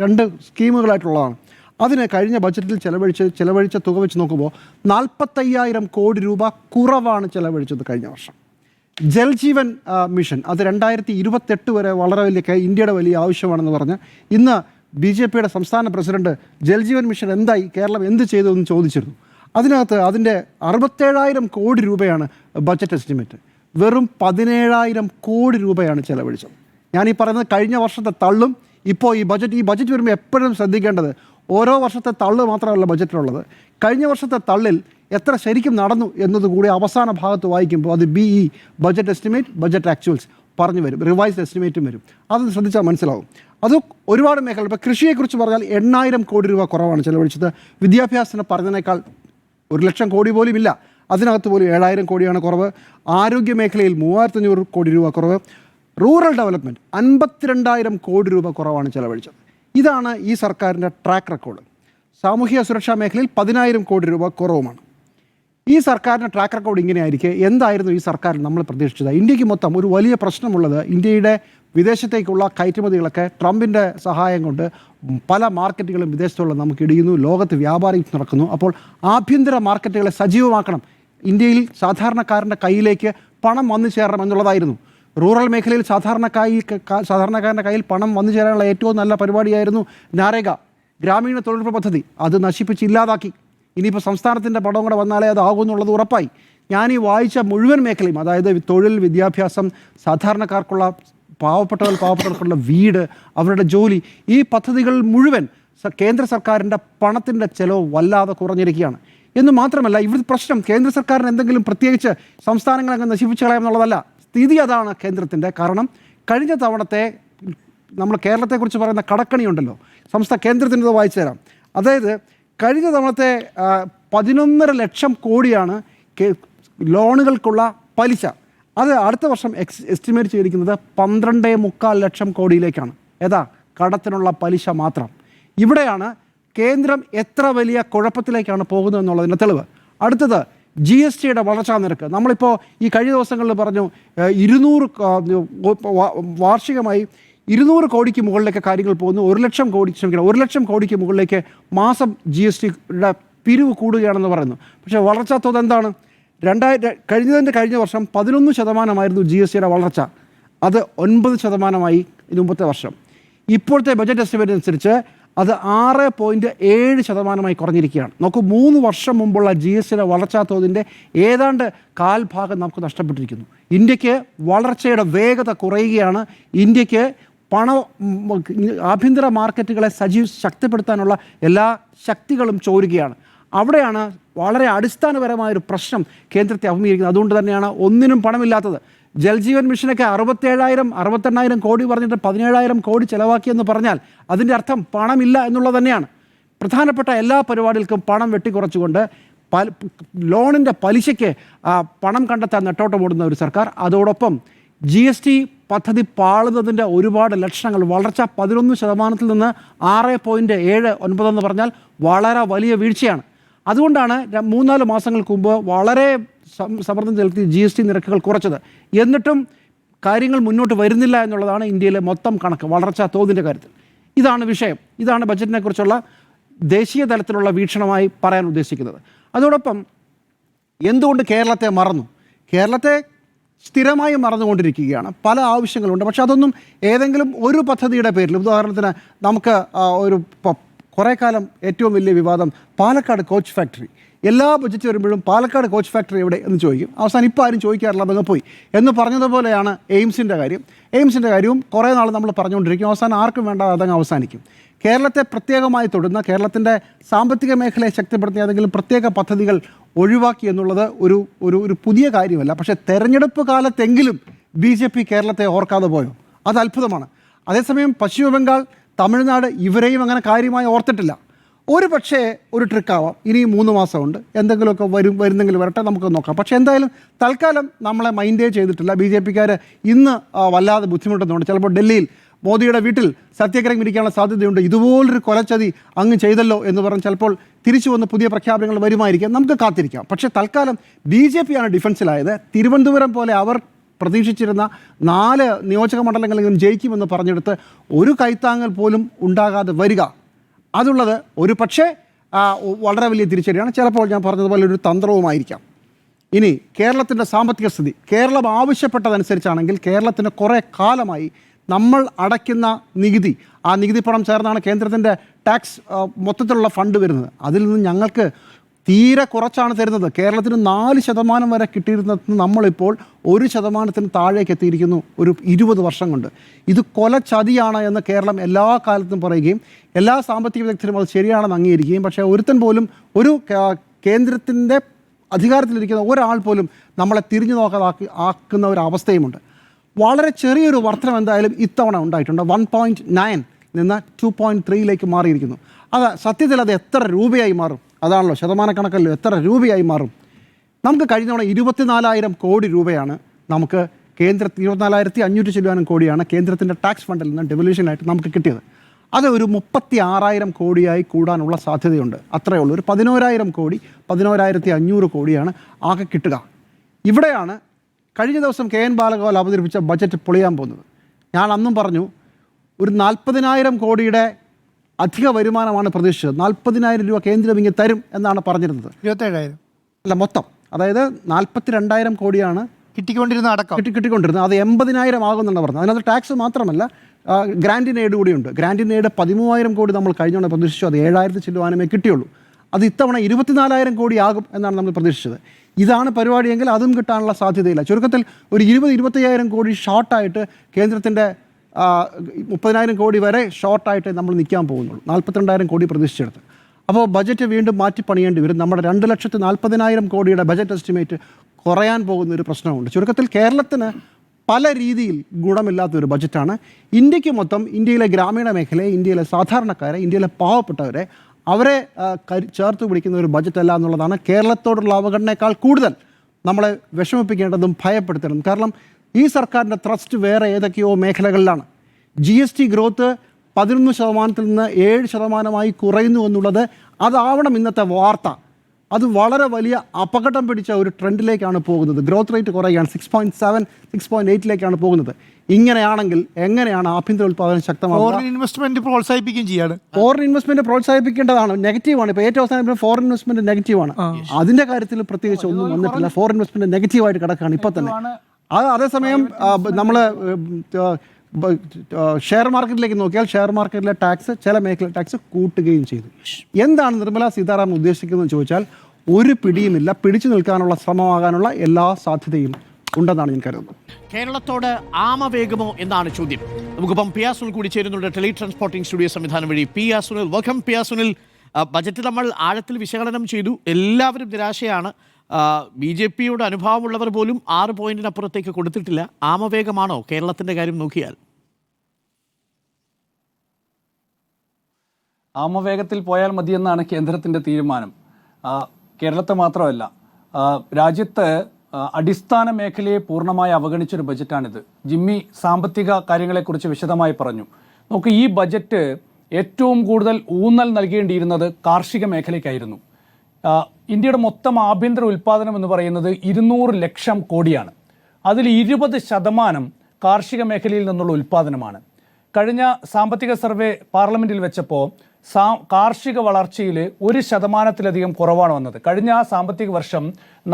രണ്ട് സ്കീമുകളായിട്ടുള്ളതാണ്. അതിന് കഴിഞ്ഞ ബജറ്റിൽ ചെലവഴിച്ച തുക വെച്ച് നോക്കുമ്പോൾ 45,000 കോടി രൂപ കുറവാണ് ചെലവഴിച്ചത് കഴിഞ്ഞ വർഷം. ജൽജീവൻ മിഷൻ അത് 2028 വരെ വളരെ വലിയ ഇന്ത്യയുടെ വലിയ ആവശ്യമാണെന്ന് പറഞ്ഞ് ഇന്ന് BJPയുടെ സംസ്ഥാന പ്രസിഡന്റ് ജൽജീവൻ മിഷൻ എന്തായി, കേരളം എന്ത് ചെയ്തു എന്ന് ചോദിച്ചിരുന്നു. അതിൻ്റെ 67,000 കോടി രൂപയാണ് ബജറ്റ് എസ്റ്റിമേറ്റ്. വെറും 17,000 കോടി രൂപയാണ് ചെലവഴിച്ചത്. ഞാനീ പറയുന്നത് കഴിഞ്ഞ വർഷത്തെ തള്ളും ഇപ്പോൾ ഈ ബജറ്റ് വരുമ്പോൾ എപ്പോഴും ശ്രദ്ധിക്കേണ്ടത് ഓരോ വർഷത്തെ തള്ള് മാത്രമല്ല ബജറ്റിലുള്ളത്. കഴിഞ്ഞ വർഷത്തെ തള്ളിൽ എത്ര ശരിക്കും നടന്നു എന്നതുകൂടി അവസാന ഭാഗത്ത് വായിക്കുമ്പോൾ അത് BE budget estimate, budget actuals പറഞ്ഞു വരും, റിവൈസ്ഡ് എസ്റ്റിമേറ്റും വരും. അത് ശ്രദ്ധിച്ചാൽ മനസ്സിലാവും. അത് ഒരുപാട് മേഖല. ഇപ്പോൾ കൃഷിയെക്കുറിച്ച് പറഞ്ഞാൽ 8,000 കോടി രൂപ കുറവാണ് ചെലവഴിച്ചത്. വിദ്യാഭ്യാസത്തിന് പറഞ്ഞതിനേക്കാൾ 1,00,000 കോടി പോലും ഇല്ല, അതിനകത്ത് പോലും 7,000 കോടിയാണ് കുറവ്. ആരോഗ്യ മേഖലയിൽ 3,500 കോടി രൂപ കുറവ്. റൂറൽ ഡെവലപ്മെൻറ്റ് 52,000 കോടി രൂപ കുറവാണ് ചെലവഴിച്ചത്. ഇതാണ് ഈ സർക്കാരിൻ്റെ ട്രാക്ക് റെക്കോർഡ്. സാമൂഹിക സുരക്ഷാ മേഖലയിൽ 10,000 കോടി രൂപ കുറവുമാണ്. ഈ സർക്കാരിൻ്റെ ട്രാക്ക് റെക്കോർഡ് ഇങ്ങനെയായിരിക്കെ എന്തായിരുന്നു ഈ സർക്കാർ നമ്മൾ പ്രതീക്ഷിച്ചത്? ഇന്ത്യക്ക് മൊത്തം ഒരു വലിയ പ്രശ്നമുള്ളത് ഇന്ത്യയുടെ വിദേശത്തേക്കുള്ള കയറ്റുമതികളൊക്കെ ട്രംപിൻ്റെ സഹായം കൊണ്ട് പല മാർക്കറ്റുകളും വിദേശത്തുള്ള നമുക്ക് ഇടിയുന്നു, ലോകത്ത് വ്യാപാരം നടക്കുന്നു. അപ്പോൾ ആഭ്യന്തര മാർക്കറ്റുകളെ സജീവമാക്കണം, ഇന്ത്യയിൽ സാധാരണക്കാരൻ്റെ കയ്യിലേക്ക് പണം വന്നു ചേരണം എന്നുള്ളതായിരുന്നു. റൂറൽ മേഖലയിൽ സാധാരണക്കാരൻ്റെ കയ്യിൽ പണം വന്നു ചേരാനുള്ള ഏറ്റവും നല്ല പരിപാടിയായിരുന്നു നാരേഗ, ഗ്രാമീണ തൊഴിലുറപ്പ് പദ്ധതി. അത് നശിപ്പിച്ച് ഇല്ലാതാക്കി. ഇനിയിപ്പോൾ സംസ്ഥാനത്തിൻ്റെ പടവും കൂടെ വന്നാലേ അതാകുമെന്നുള്ളത് ഉറപ്പായി. ഞാൻ ഈ വായിച്ച മുഴുവൻ മേഖലയും, അതായത് തൊഴിൽ, വിദ്യാഭ്യാസം, സാധാരണക്കാർക്കുള്ള പാവപ്പെട്ടവർക്കുള്ള വീട്, അവരുടെ ജോലി, ഈ പദ്ധതികൾ മുഴുവൻ കേന്ദ്ര സർക്കാരിൻ്റെ പണത്തിൻ്റെ ചെലവ് വല്ലാതെ കുറഞ്ഞിരിക്കുകയാണ്. എന്ന് മാത്രമല്ല ഇവിടുത്തെ പ്രശ്നം കേന്ദ്ര സർക്കാരിന് എന്തെങ്കിലും പ്രത്യേകിച്ച് സംസ്ഥാനങ്ങളങ്ങ് നശിപ്പിച്ചു കളയാമെന്നുള്ളതല്ല. സ്ഥിതി അതാണ് കേന്ദ്രത്തിൻ്റെ. കാരണം കഴിഞ്ഞ തവണത്തെ നമ്മൾ കേരളത്തെക്കുറിച്ച് പറയുന്ന കടക്കണിയുണ്ടല്ലോ, കേന്ദ്രത്തിൻ്റെ വായിച്ചു തരാം. അതായത് കഴിഞ്ഞ തവണത്തെ 11.5 ലക്ഷം കോടിയാണ് ലോണുകൾക്കുള്ള പലിശ. അത് അടുത്ത വർഷം എസ്റ്റിമേറ്റ് ചെയ്തിരിക്കുന്നത് 12.25 ലക്ഷം കോടിയിലേക്കാണ്. ഏതാ കടത്തിനുള്ള പലിശ മാത്രം. ഇവിടെയാണ് കേന്ദ്രം എത്ര വലിയ കുഴപ്പത്തിലേക്കാണ് പോകുന്നത് എന്നുള്ളതിൻ്റെ തെളിവ്. അടുത്തത് GSTയുടെ വളർച്ചാ നിരക്ക്. നമ്മളിപ്പോൾ ഈ കഴിഞ്ഞ ദിവസങ്ങളിൽ പറഞ്ഞു 200 വാർഷികമായി 200 കോടിക്ക് മുകളിലേക്ക് കാര്യങ്ങൾ പോകുന്നു. 1 ലക്ഷം കോടിക്ക് മുകളിലേക്ക് മാസം GSTയുടെ പിരിവ് കൂടുകയാണെന്ന് പറയുന്നു. പക്ഷേ വളർച്ചാ തോത് എന്താണ്? കഴിഞ്ഞ വർഷം 11% GSTയുടെ വളർച്ച. അത് 9% ഇതിന് മുമ്പത്തെ വർഷം. ഇപ്പോഴത്തെ ബജറ്റ് എസ്റ്റിമേറ്റ് അനുസരിച്ച് അത് 6.7% കുറഞ്ഞിരിക്കുകയാണ്. നോക്കൂ, 3 വർഷം മുമ്പുള്ള GSTയുടെ വളർച്ചാ തോതിൻ്റെ ഏതാണ്ട് കാൽഭാഗം നമുക്ക് നഷ്ടപ്പെട്ടിരിക്കുന്നു. ഇന്ത്യക്ക് വളർച്ചയുടെ വേഗത കുറയുകയാണ്. ഇന്ത്യക്ക് ആഭ്യന്തര മാർക്കറ്റുകളെ ശക്തിപ്പെടുത്താനുള്ള എല്ലാ ശക്തികളും ചോരുകയാണ്. അവിടെയാണ് വളരെ അടിസ്ഥാനപരമായൊരു പ്രശ്നം കേന്ദ്രത്തെ അഭിമുഖീകരിക്കുന്നത്. അതുകൊണ്ട് തന്നെയാണ് ഒന്നിനും പണമില്ലാത്തത്. ജൽജീവൻ മിഷനൊക്കെ 68,000 കോടി പറഞ്ഞിട്ട് 17,000 കോടി ചിലവാക്കിയെന്ന് പറഞ്ഞാൽ അതിൻ്റെ അർത്ഥം പണമില്ല എന്നുള്ളത് തന്നെയാണ്. പ്രധാനപ്പെട്ട എല്ലാ പരിപാടികൾക്കും പണം വെട്ടിക്കുറച്ചുകൊണ്ട് ലോണിൻ്റെ പലിശയ്ക്ക് പണം കണ്ടെത്താൻ നെട്ടോട്ടമോടുന്ന ഒരു സർക്കാർ. അതോടൊപ്പം GST പദ്ധതി പാളുന്നതിൻ്റെ ഒരുപാട് ലക്ഷണങ്ങൾ. വളർച്ച 11% നിന്ന് 6.79 എന്ന് പറഞ്ഞാൽ വളരെ വലിയ വീഴ്ചയാണ്. അതുകൊണ്ടാണ് 3-4 മാസങ്ങൾക്ക് മുമ്പ് വളരെ സമ്മർദ്ദം ചെലുത്തി GST നിരക്കുകൾ കുറച്ചത്. എന്നിട്ടും കാര്യങ്ങൾ മുന്നോട്ട് വരുന്നില്ല എന്നുള്ളതാണ് ഇന്ത്യയിലെ മൊത്തം കണക്ക് വളർച്ചാ തോതിൻ്റെ കാര്യത്തിൽ. ഇതാണ് വിഷയം. ഇതാണ് ബജറ്റിനെ കുറിച്ചുള്ള ദേശീയ തലത്തിലുള്ള വീക്ഷണമായി പറയാൻ ഉദ്ദേശിക്കുന്നത്. അതോടൊപ്പം എന്തുകൊണ്ട് കേരളത്തെ മറന്നു? കേരളത്തെ സ്ഥിരമായി മറന്നുകൊണ്ടിരിക്കുകയാണ്. പല ആവശ്യങ്ങളുണ്ട്. പക്ഷെ അതൊന്നും ഏതെങ്കിലും ഒരു പദ്ധതിയുടെ പേരിൽ, ഉദാഹരണത്തിന് നമുക്ക് കുറേ കാലം ഏറ്റവും വലിയ വിവാദം പാലക്കാട് കോച്ച് ഫാക്ടറി. എല്ലാ ബജറ്റ് വരുമ്പോഴും പാലക്കാട് കോച്ച് ഫാക്ടറി എവിടെ എന്ന് ചോദിക്കും. അവസാനം ഇപ്പോൾ ആരും ചോദിക്കാറില്ല, അതങ്ങ് പോയി എന്ന് പറഞ്ഞതുപോലെയാണ് എയിംസിൻ്റെ കാര്യവും കുറേ നാൾ നമ്മൾ പറഞ്ഞുകൊണ്ടിരിക്കും. അവസാനം ആർക്കും വേണ്ട, അതങ്ങ് അവസാനിക്കും. കേരളത്തെ പ്രത്യേകമായി തൊടുന്ന, കേരളത്തിൻ്റെ സാമ്പത്തിക മേഖലയെ ശക്തിപ്പെടുത്തിയ ഏതെങ്കിലും പ്രത്യേക പദ്ധതികൾ ഒഴിവാക്കി എന്നുള്ളത് ഒരു പുതിയ കാര്യമല്ല. പക്ഷേ തെരഞ്ഞെടുപ്പ് കാലത്തെങ്കിലും BJP കേരളത്തെ ഓർക്കാതെ പോയോ? അത് അത്ഭുതമാണ്. അതേസമയം പശ്ചിമ ബംഗാൾ, തമിഴ്നാട് ഇവരെയും അങ്ങനെ കാര്യമായി ഓർത്തിട്ടില്ല. ഒരു പക്ഷേ ഒരു ട്രിക്കാവാം. ഇനി 3 മാസമുണ്ട്, എന്തെങ്കിലുമൊക്കെ വരുന്നെങ്കിൽ വരട്ടെ, നമുക്ക് നോക്കാം. പക്ഷേ എന്തായാലും തൽക്കാലം നമ്മളെ മൈൻഡേ ചെയ്തിട്ടില്ല. BJPക്കാർ ഇന്ന് വല്ലാതെ ബുദ്ധിമുട്ടുന്നുണ്ട്. ചിലപ്പോൾ ഡൽഹിയിൽ മോദിയുടെ വീട്ടിൽ സത്യാഗ്രഹം ഇരിക്കാനുള്ള സാധ്യതയുണ്ട്. ഇതുപോലൊരു കൊലച്ചതി അങ്ങ് ചെയ്തല്ലോ എന്ന് പറഞ്ഞ് ചിലപ്പോൾ തിരിച്ചു വന്ന് പുതിയ പ്രഖ്യാപനങ്ങൾ വരുമായിരിക്കാം. നമുക്ക് കാത്തിരിക്കാം. പക്ഷേ തൽക്കാലം BJP ആണ് ഡിഫൻസിലായത്. തിരുവനന്തപുരം പോലെ അവർ പ്രതീക്ഷിച്ചിരുന്ന 4 നിയോജക മണ്ഡലങ്ങളിലും ജയിക്കുമെന്ന് പറഞ്ഞെടുത്ത് ഒരു കൈത്താങ്ങൽ പോലും ഉണ്ടാകാതെ വരിക, അതുള്ളത് ഒരു പക്ഷേ വളരെ വലിയ തിരിച്ചടിയാണ്. ചിലപ്പോൾ ഞാൻ പറഞ്ഞതുപോലെ ഒരു തന്ത്രവുമായിരിക്കാം. ഇനി കേരളത്തിൻ്റെ സാമ്പത്തിക സ്ഥിതി, കേരളം ആവശ്യപ്പെട്ടതനുസരിച്ചാണെങ്കിൽ കേരളത്തിന് കുറേ കാലമായി നമ്മൾ അടയ്ക്കുന്ന നികുതി, ആ നികുതി പണം ചേർന്നാണ് കേന്ദ്രത്തിൻ്റെ ടാക്സ് മൊത്തത്തിലുള്ള ഫണ്ട് വരുന്നത്. അതിൽ നിന്ന് ഞങ്ങൾക്ക് തീരെ കുറച്ചാണ് തരുന്നത്. കേരളത്തിന് 4% വരെ കിട്ടിയിരുന്നത് നമ്മളിപ്പോൾ 1% താഴേക്ക് എത്തിയിരിക്കുന്നു ഒരു 20 വർഷം കൊണ്ട്. ഇത് കൊലച്ചതിയാണ് എന്ന് കേരളം എല്ലാ കാലത്തും പറയുകയും എല്ലാ സാമ്പത്തിക വിദഗ്ധരും അത് ശരിയാണെന്ന് അംഗീകരിക്കുകയും, പക്ഷേ ഒരുത്തൻ പോലും, ഒരു കേന്ദ്രത്തിൻ്റെ അധികാരത്തിലിരിക്കുന്ന ഒരാൾ പോലും നമ്മളെ തിരിഞ്ഞു നോക്കാതെ ആക്കുന്ന ഒരു അവസ്ഥയുമുണ്ട്. വളരെ ചെറിയൊരു വർധനം എന്തായാലും ഇത്തവണ ഉണ്ടായിട്ടുണ്ട്. 1.9 നിന്ന് 2.3 മാറിയിരിക്കുന്നു. സത്യത്തിൽ അത് എത്ര രൂപയായി മാറും? അതാണല്ലോ ശതമാനക്കണക്കല്ലോ, എത്ര രൂപയായി മാറും? നമുക്ക് കഴിഞ്ഞ തവണ 24,000 കോടി രൂപയാണ് നമുക്ക് 24,500 കോടിയാണ് കേന്ദ്രത്തിൻ്റെ ടാക്സ് ഫണ്ടിൽ നിന്ന് ഡെവല്യൂഷനായിട്ട് നമുക്ക് കിട്ടിയത്. അത് ഒരു 36,000 കോടിയായി കൂടാനുള്ള സാധ്യതയുണ്ട്. അത്രയേ ഉള്ളൂ. ഒരു 11,000 കോടി, 11,500 കോടിയാണ് ആകെ കിട്ടുക. ഇവിടെയാണ് കഴിഞ്ഞ ദിവസം KN ബാലഗോപാൽ അവതരിപ്പിച്ച ബജറ്റ് പൊളിയാൻ പോകുന്നത്. ഞാൻ അന്നും പറഞ്ഞു ഒരു 40,000 കോടിയുടെ അധിക വരുമാനമാണ് പ്രതീക്ഷിച്ചത്. 40,000 രൂപ കേന്ദ്രം ഇങ്ങനെ തരും എന്നാണ് പറഞ്ഞിരുന്നത്. 27,000 അല്ല, മൊത്തം. അതായത് 42,000 കോടിയാണ് കിട്ടിക്കൊണ്ടിരുന്നത്. അത് 80,000 ആകുമെന്നാണ് പറഞ്ഞത്. അതിനകത്ത് ടാക്സ് മാത്രമല്ല, ഗ്രാൻഡ് ഇൻ എയ്ഡ് കൂടിയുണ്ട്. ഗ്രാൻഡ് ഇൻ എയ്ഡ് 13,000 കോടി നമ്മൾ കഴിഞ്ഞോണ്ട് പ്രതീക്ഷിച്ചു. അത് 7,000 ചില്ലുവാനമേ കിട്ടിയുള്ളൂ. അത് ഇത്തവണ 24,000 കോടി ആകും എന്നാണ് നമ്മൾ പ്രതീക്ഷിച്ചത്. ഇതാണ് പരിപാടിയെങ്കിൽ അതും കിട്ടാനുള്ള സാധ്യതയില്ല. ചുരുക്കത്തിൽ ഒരു 20-25,000 കോടി ഷോർട്ടായിട്ട് കേന്ദ്രത്തിൻ്റെ 30,000 കോടി വരെ ഷോർട്ടായിട്ട് നമ്മൾ നിൽക്കാൻ പോകുന്നുള്ളൂ. 42,000 കോടി പ്രതീക്ഷിച്ചെടുത്ത്. അപ്പോൾ ബജറ്റ് വീണ്ടും മാറ്റി പണിയേണ്ടി വരും. നമ്മുടെ 2,40,000 കോടിയുടെ ബജറ്റ് എസ്റ്റിമേറ്റ് കുറയാൻ പോകുന്ന ഒരു പ്രശ്നമുണ്ട്. ചുരുക്കത്തിൽ കേരളത്തിന് പല രീതിയിൽ ഗുണമില്ലാത്തൊരു ബജറ്റാണ്. ഇന്ത്യക്ക് മൊത്തം, ഇന്ത്യയിലെ ഗ്രാമീണ മേഖലയെ, ഇന്ത്യയിലെ സാധാരണക്കാരെ, ഇന്ത്യയിലെ പാവപ്പെട്ടവരെ അവരെ ചേർത്ത് പിടിക്കുന്ന ഒരു ബജറ്റല്ല എന്നുള്ളതാണ് കേരളത്തോടുള്ള അവഗണനയേക്കാൾ കൂടുതൽ നമ്മളെ വിഷമിപ്പിക്കേണ്ടതും ഭയപ്പെടുത്തണം. കാരണം ഈ സർക്കാരിൻ്റെ ത്രസ്റ്റ് വേറെ ഏതൊക്കെയോ മേഖലകളിലാണ്. GST ഗ്രോത്ത് 11% നിന്ന് 7% കുറയുന്നു എന്നുള്ളത് അതാവണം ഇന്നത്തെ വാർത്ത. അത് വളരെ വലിയ അപകടം പിടിച്ച ഒരു ട്രെൻഡിലേക്കാണ് പോകുന്നത്. ഗ്രോത്ത് റേറ്റ് കുറയുകയാണ്, 6.7, 6.8 പോകുന്നത്. ഇങ്ങനെയാണെങ്കിൽ എങ്ങനെയാണ് ആഭ്യന്തര ഉൽപ്പാദനം ശക്തമാകുക? ഫോറിൻ ഇൻവെസ്റ്റ്മെന്റ് പ്രോത്സാഹിപ്പിക്കുകയും ചെയ്യാണ്. ഫോറിൻ ഇൻവെസ്റ്റ്മെന്റ് പ്രോത്സാഹിപ്പിക്കേണ്ടതാണ്. നെഗറ്റീവാണ്. ഇപ്പോൾ ഏറ്റവും അവസാനം ഫോറിൻ ഇൻവെസ്റ്റ്മെന്റ് നെഗറ്റീവാണ്. അതിന്റെ കാര്യത്തിൽ പ്രത്യേകിച്ച് ഒന്നും വന്നിട്ടില്ല. ഫോറിൻ ഇൻവെസ്റ്റ്മെന്റ് നെഗറ്റീവായിട്ട് കിടക്കുകയാണ് ഇപ്പോൾ തന്നെ. അതേസമയം നമ്മൾ ഷെയർ മാർക്കറ്റിലേക്ക് നോക്കിയാൽ ഷെയർ മാർക്കറ്റിലെ ടാക്സ്, ചില മേഖല ടാക്സ് കൂട്ടുകയും ചെയ്തു. എന്താണ് നിർമ്മലാ സീതാരാമൻ ഉദ്ദേശിക്കുന്നതെന്ന് ചോദിച്ചാൽ ഒരു പിടിയുമില്ല. പിടിച്ചു നിൽക്കാനുള്ള ശ്രമമാകാനുള്ള എല്ലാ സാധ്യതയും ഉണ്ടെന്നാണ് ഞാൻ കരുതുന്നത്. കേരളത്തോട് ആമവേഗമോ എന്നാണ് ചോദ്യം. നമുക്കിപ്പം പിയാ സുനിൽ കൂടി ചേരുന്നുണ്ട്, ടെലി ട്രാൻസ്പോർട്ടിംഗ് സ്റ്റുഡിയോ സംവിധാനം വഴി. പിയാ സുനിൽ, വെൽക്കം. പിയാ സുനിൽ, ബജറ്റ് നമ്മൾ ആഴത്തിൽ വിശകലനം ചെയ്തു. എല്ലാവരും നിരാശയാണ്. BJPയോട് അനുഭാവമുള്ളവർ പോലും 6 പോയിന്റിനപ്പുറത്തേക്ക് കൊടുത്തിട്ടില്ല. ആമവേഗമാണോ കേരളത്തിൻ്റെ കാര്യം നോക്കിയാൽ? ആമവേഗത്തിൽ പോയാൽ മതിയെന്നാണ് കേന്ദ്രത്തിൻ്റെ തീരുമാനം. കേരളത്തെ മാത്രമല്ല, രാജ്യത്ത് അടിസ്ഥാന മേഖലയെ പൂർണ്ണമായി അവഗണിച്ചൊരു ബജറ്റാണിത്. ജിമ്മി സാമ്പത്തിക കാര്യങ്ങളെക്കുറിച്ച് വിശദമായി പറഞ്ഞു. നോക്ക്, ഈ ബജറ്റ് ഏറ്റവും കൂടുതൽ ഊന്നൽ നൽകേണ്ടിയിരുന്നത് കാർഷിക മേഖലയ്ക്കായിരുന്നു. ഇന്ത്യയുടെ മൊത്തം ആഭ്യന്തര ഉൽപ്പാദനം എന്ന് പറയുന്നത് 200 ലക്ഷം കോടിയാണ്. അതിൽ 20% കാർഷിക മേഖലയിൽ നിന്നുള്ള ഉൽപ്പാദനമാണ്. കഴിഞ്ഞ സാമ്പത്തിക സർവേ പാർലമെൻറ്റിൽ വെച്ചപ്പോൾ കാർഷിക വളർച്ചയിൽ 1% കുറവാണ് വന്നത്. കഴിഞ്ഞ സാമ്പത്തിക വർഷം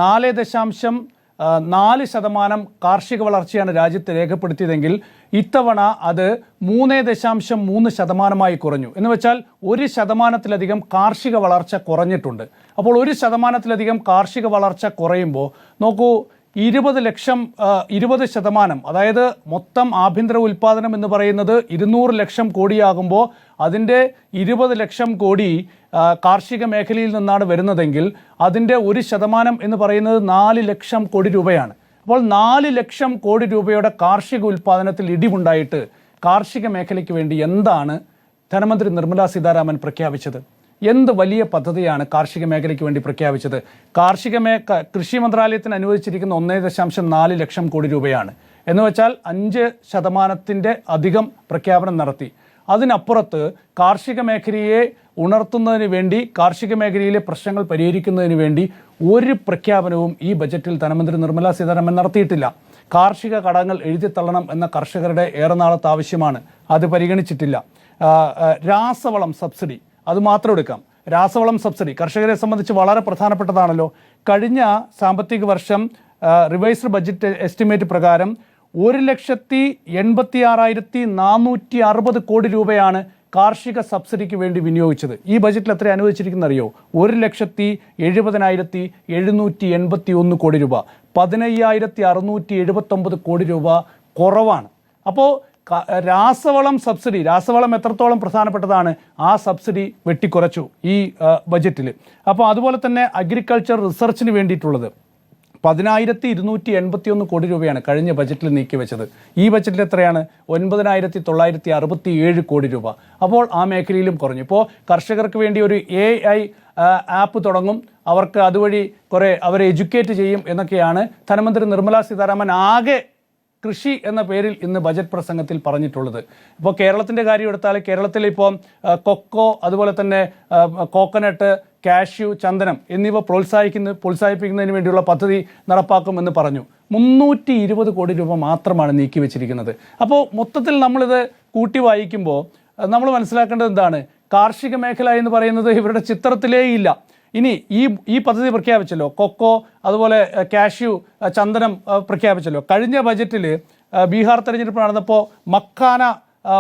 4.4% കാർഷിക വളർച്ചയാണ് രാജ്യത്ത് രേഖപ്പെടുത്തിയതെങ്കിൽ ഇത്തവണ അത് 3.3% കുറഞ്ഞു. എന്ന് വെച്ചാൽ 1% കാർഷിക വളർച്ച കുറഞ്ഞിട്ടുണ്ട്. അപ്പോൾ 1% കാർഷിക വളർച്ച കുറയുമ്പോൾ നോക്കൂ, 20%, അതായത് മൊത്തം ആഭ്യന്തര ഉൽപ്പാദനം എന്ന് പറയുന്നത് 200 ലക്ഷം കോടിയാകുമ്പോൾ അതിൻ്റെ 20 ലക്ഷം കോടി കാർഷിക മേഖലയിൽ നിന്നാണ് വരുന്നതെങ്കിൽ അതിൻ്റെ 1% എന്ന് പറയുന്നത് 4 ലക്ഷം കോടി രൂപയാണ്. അപ്പോൾ 4 ലക്ഷം കോടി രൂപയുടെ കാർഷിക ഉൽപ്പാദനത്തിൽ ഇടിവുണ്ടായിട്ട് കാർഷിക മേഖലയ്ക്ക് വേണ്ടി എന്താണ് ധനമന്ത്രി നിർമ്മലാ സീതാരാമൻ പ്രഖ്യാപിച്ചത്? എന്ത് വലിയ പദ്ധതിയാണ് കാർഷിക മേഖലയ്ക്ക് വേണ്ടി പ്രഖ്യാപിച്ചത്? കൃഷി മന്ത്രാലയത്തിന് അനുവദിച്ചിരിക്കുന്ന 1.4 ലക്ഷം കോടി രൂപയാണ്. എന്ന് വെച്ചാൽ 5% അധികം പ്രഖ്യാപനം നടത്തി. അതിനപ്പുറത്ത് കാർഷിക മേഖലയെ ഉണർത്തുന്നതിന് വേണ്ടി, കാർഷിക മേഖലയിലെ പ്രശ്നങ്ങൾ പരിഹരിക്കുന്നതിന് വേണ്ടി ഒരു പ്രഖ്യാപനവും ഈ ബജറ്റിൽ ധനമന്ത്രി നിർമ്മലാ സീതാരാമൻ നടത്തിയിട്ടില്ല. കാർഷിക കടങ്ങൾ എഴുതിത്തള്ളണം എന്ന കർഷകരുടെ ഏറെ നാളത്തെ ആവശ്യമാണ്, അത് പരിഗണിച്ചിട്ടില്ല. രാസവളം സബ്സിഡി അത് മാത്രം എടുക്കാം. രാസവളം സബ്സിഡി കർഷകരെ സംബന്ധിച്ച് വളരെ പ്രധാനപ്പെട്ടതാണല്ലോ. കഴിഞ്ഞ സാമ്പത്തിക വർഷം റിവൈസ്ഡ് ബജറ്റ് എസ്റ്റിമേറ്റ് പ്രകാരം 1,86,460 കോടി രൂപയാണ് കാർഷിക സബ്സിഡിക്ക് വേണ്ടി വിനിയോഗിച്ചത്. ഈ ബജറ്റിൽ എത്ര അനുവദിച്ചിരിക്കുന്നത് അറിയോ? 1,70,781 കോടി രൂപ, 15,679 കോടി രൂപ കുറവാണ്. അപ്പോൾ രാസവളം സബ്സിഡി, രാസവളം എത്രത്തോളം പ്രധാനപ്പെട്ടതാണ്, ആ സബ്സിഡി വെട്ടിക്കുറച്ചു ഈ ബജറ്റിൽ. അപ്പോൾ അതുപോലെ തന്നെ അഗ്രികൾച്ചർ റിസർച്ചിന് വേണ്ടിയിട്ടുള്ളത് 10,281 കോടി രൂപയാണ് കഴിഞ്ഞ ബജറ്റിൽ നീക്കിവെച്ചത്. ഈ ബജറ്റിൽ എത്രയാണ്? 9,967 കോടി രൂപ. അപ്പോൾ ആ മേഖലയിലും കുറഞ്ഞു. ഇപ്പോൾ കർഷകർക്ക് വേണ്ടി ഒരു AI ആപ്പ് തുടങ്ങും, അവർക്ക് അതുവഴി കുറേ അവരെ എഡ്യൂക്കേറ്റ് ചെയ്യും എന്നൊക്കെയാണ് ധനമന്ത്രി നിർമ്മലാ സീതാരാമൻ ആകെ കൃഷി എന്ന പേരിൽ ഇന്ന് ബജറ്റ് പ്രസംഗത്തിൽ പറഞ്ഞിട്ടുള്ളത്. ഇപ്പോൾ കേരളത്തിൻ്റെ കാര്യം എടുത്താൽ കേരളത്തിൽ ഇപ്പോൾ കൊക്കോ, അതുപോലെ തന്നെ കോക്കനട്ട്, കാഷ്യൂ, ചന്ദനം എന്നിവ പ്രോത്സാഹിപ്പിക്കുന്നതിന് വേണ്ടിയുള്ള പദ്ധതി നടപ്പാക്കുമെന്ന് പറഞ്ഞു. 320 കോടി രൂപ മാത്രമാണ് നീക്കി വെച്ചിരിക്കുന്നത്. അപ്പോൾ മൊത്തത്തിൽ നമ്മളിത് കൂട്ടി വായിക്കുമ്പോൾ നമ്മൾ മനസ്സിലാക്കേണ്ടത് എന്താണ്? കാർഷിക മേഖല എന്ന് പറയുന്നത് ഇവരുടെ ചിത്രത്തിലേ ഇല്ല. ഇനി ഈ പദ്ധതി പ്രഖ്യാപിച്ചല്ലോ, കൊക്കോ, അതുപോലെ കാഷ്യൂ, ചന്ദനം പ്രഖ്യാപിച്ചല്ലോ. കഴിഞ്ഞ ബജറ്റിൽ ബീഹാർ തെരഞ്ഞെടുപ്പ് നടന്നപ്പോൾ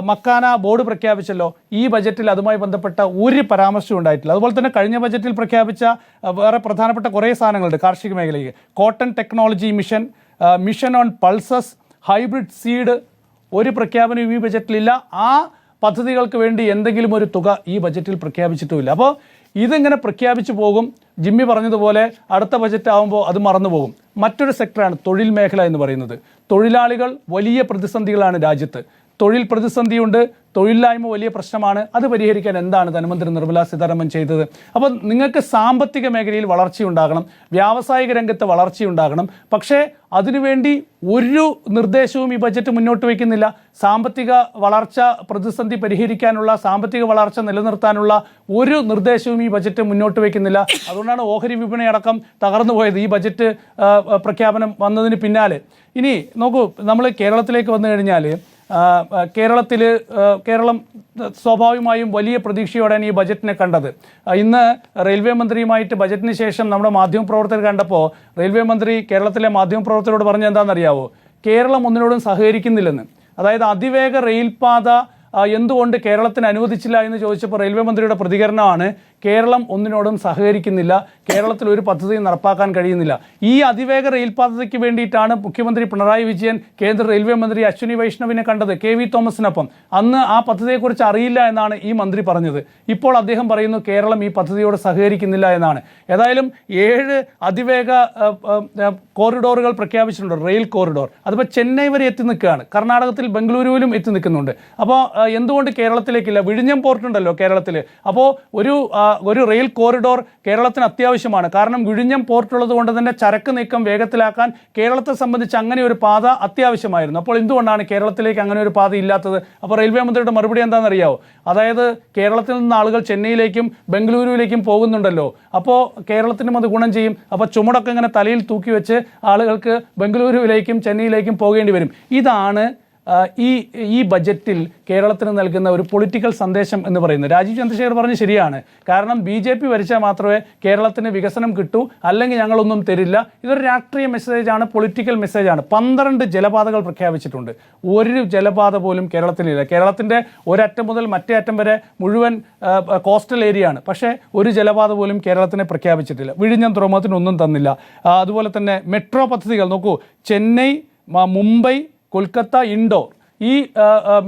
മക്കാന ബോർഡ് പ്രഖ്യാപിച്ചല്ലോ. ഈ ബജറ്റിൽ അതുമായി ബന്ധപ്പെട്ട ഒരു പരാമർശവും ഉണ്ടായിട്ടില്ല. അതുപോലെ തന്നെ കഴിഞ്ഞ ബജറ്റിൽ പ്രഖ്യാപിച്ച വേറെ പ്രധാനപ്പെട്ട കുറേ സാധനങ്ങളുണ്ട് കാർഷിക മേഖലയ്ക്ക്. Cotton technology mission, mission on pulses, hybrid seed, ഒരു പ്രഖ്യാപനവും ഈ ബജറ്റിലില്ല. ആ പദ്ധതികൾക്ക് വേണ്ടി എന്തെങ്കിലും ഒരു തുക ഈ ബജറ്റിൽ പ്രഖ്യാപിച്ചിട്ടുമില്ല. അപ്പോൾ ഇതിങ്ങനെ പ്രഖ്യാപിച്ചു പോകും. ജിമ്മി പറഞ്ഞതുപോലെ അടുത്ത ബജറ്റ് ആകുമ്പോൾ അത് മറന്നു പോകും. മറ്റൊരു സെക്ടറാണ് തൊഴിൽ മേഖല എന്ന് പറയുന്നത്. തൊഴിലാളികൾ വലിയ പ്രതിസന്ധികളാണ് രാജ്യത്ത്. തൊഴിൽ പ്രതിസന്ധിയുണ്ട്, തൊഴിലില്ലായ്മ വലിയ പ്രശ്നമാണ്. അത് പരിഹരിക്കാൻ എന്താണ് ധനമന്ത്രി നിർമ്മലാ സീതാരാമൻ ചെയ്തത്? അപ്പോൾ നിങ്ങൾക്ക് സാമ്പത്തിക മേഖലയിൽ വളർച്ചയുണ്ടാകണം, വ്യാവസായിക രംഗത്ത് വളർച്ചയുണ്ടാകണം. പക്ഷേ അതിനുവേണ്ടി ഒരു നിർദ്ദേശവും ഈ ബജറ്റ് മുന്നോട്ട് വയ്ക്കുന്നില്ല. സാമ്പത്തിക വളർച്ച പ്രതിസന്ധി പരിഹരിക്കാനുള്ള, സാമ്പത്തിക വളർച്ച നിലനിർത്താനുള്ള ഒരു നിർദ്ദേശവും ഈ ബജറ്റ് മുന്നോട്ട് വയ്ക്കുന്നില്ല. അതുകൊണ്ടാണ് ഓഹരി വിപണി അടക്കം തകർന്നു പോയത് ഈ ബജറ്റ് പ്രഖ്യാപനം വന്നതിന് പിന്നാലെ. ഇനി നോക്കൂ, നമ്മൾ കേരളത്തിലേക്ക് വന്നു കഴിഞ്ഞാൽ കേരളം സ്വാഭാവികമായും വലിയ പ്രതീക്ഷയോടെയാണ് ഈ ബജറ്റിനെ കണ്ടത്. ഇന്ന് റെയിൽവേ മന്ത്രിയുമായിട്ട് ബജറ്റിന് ശേഷം നമ്മുടെ മാധ്യമപ്രവർത്തകർ കണ്ടപ്പോൾ റെയിൽവേ മന്ത്രി കേരളത്തിലെ മാധ്യമപ്രവർത്തകരോട് പറഞ്ഞ എന്താണെന്നറിയാവോ? കേരളം ഒന്നിനോടും സഹകരിക്കുന്നില്ലെന്ന്. അതായത് അതിവേഗ റെയിൽപാത എന്തുകൊണ്ട് കേരളത്തിന് അനുവദിച്ചില്ല എന്ന് ചോദിച്ചപ്പോൾ റെയിൽവേ മന്ത്രിയുടെ പ്രതികരണമാണ്, കേരളം ഒന്നിനോടും സഹകരിക്കുന്നില്ല, കേരളത്തിൽ ഒരു പദ്ധതിയും നടപ്പാക്കാൻ കഴിയുന്നില്ല. ഈ അതിവേഗ റെയിൽ പാതയ്ക്ക് വേണ്ടിയിട്ടാണ് മുഖ്യമന്ത്രി പിണറായി വിജയൻ കേന്ദ്ര റെയിൽവേ മന്ത്രി അശ്വിനി വൈഷ്ണവിനെ കണ്ടത്, KV തോമസിനൊപ്പം. അന്ന് ആ പദ്ധതിയെക്കുറിച്ച് അറിയില്ല എന്നാണ് ഈ മന്ത്രി പറഞ്ഞത്. ഇപ്പോൾ അദ്ദേഹം പറയുന്നു കേരളം ഈ പദ്ധതിയോട് സഹകരിക്കുന്നില്ല എന്നാണ്. ഏതായാലും 7 അതിവേഗ കോറിഡോറുകൾ പ്രഖ്യാപിച്ചിട്ടുണ്ട്, റെയിൽ കോറിഡോർ. അതിപ്പോൾ ചെന്നൈ വരെ എത്തി നിൽക്കുകയാണ്, കർണാടകത്തിൽ ബംഗളൂരുവിലും എത്തി നിൽക്കുന്നുണ്ട്. അപ്പോൾ എന്തുകൊണ്ട് കേരളത്തിലേക്കില്ല? വിഴിഞ്ഞം പോർട്ടുണ്ടല്ലോ കേരളത്തിൽ. അപ്പോൾ ഒരു റെയിൽ കോറിഡോർ കേരളത്തിന് അത്യാവശ്യമാണ്. കാരണം വിഴിഞ്ഞം പോർട്ടുള്ളത് കൊണ്ട് തന്നെ ചരക്ക് നീക്കം വേഗത്തിലാക്കാൻ കേരളത്തെ സംബന്ധിച്ച് അങ്ങനെ ഒരു പാത അത്യാവശ്യമായിരുന്നു. അപ്പോൾ എന്തുകൊണ്ടാണ് കേരളത്തിലേക്ക് അങ്ങനെ ഒരു പാത ഇല്ലാത്തത്? അപ്പോൾ റെയിൽവേ മന്ത്രിയുടെ മറുപടി എന്താണെന്നറിയാവോ? അതായത് കേരളത്തിൽ നിന്ന് ആളുകൾ ചെന്നൈയിലേക്കും ബംഗളൂരുവിലേക്കും പോകുന്നുണ്ടല്ലോ, അപ്പോൾ കേരളത്തിനും അത് ഗുണം ചെയ്യും. അപ്പോൾ ചുമടൊക്കെ ഇങ്ങനെ തലയിൽ തൂക്കി വെച്ച് ആളുകൾക്ക് ബംഗളൂരുവിലേക്കും ചെന്നൈയിലേക്കും പോകേണ്ടി വരും. ഇതാണ് ഈ ബജറ്റിൽ കേരളത്തിന് നൽകുന്ന ഒരു പൊളിറ്റിക്കൽ സന്ദേശം എന്ന് പറയുന്നത്. രാജീവ് ചന്ദ്രശേഖർ പറഞ്ഞ് ശരിയാണ്. കാരണം BJP ഭരിച്ചാൽ മാത്രമേ കേരളത്തിന് വികസനം കിട്ടൂ, അല്ലെങ്കിൽ ഞങ്ങളൊന്നും തരില്ല. ഇതൊരു രാഷ്ട്രീയ മെസ്സേജാണ്, പൊളിറ്റിക്കൽ മെസ്സേജാണ്. 12 ജലപാതകൾ പ്രഖ്യാപിച്ചിട്ടുണ്ട്, ഒരു ജലപാത പോലും കേരളത്തിലില്ല. കേരളത്തിൻ്റെ ഒരറ്റം മുതൽ മറ്റേ അറ്റം വരെ മുഴുവൻ കോസ്റ്റൽ ഏരിയ ആണ്, പക്ഷേ ഒരു ജലപാത പോലും കേരളത്തിന് പ്രഖ്യാപിച്ചിട്ടില്ല. വിഴിഞ്ഞം തുറമുഖത്തിന് ഒന്നും തന്നില്ല. അതുപോലെ തന്നെ മെട്രോ പദ്ധതികൾ നോക്കൂ, ചെന്നൈ, മുംബൈ, കൊൽക്കത്ത, ഇൻഡോർ, ഈ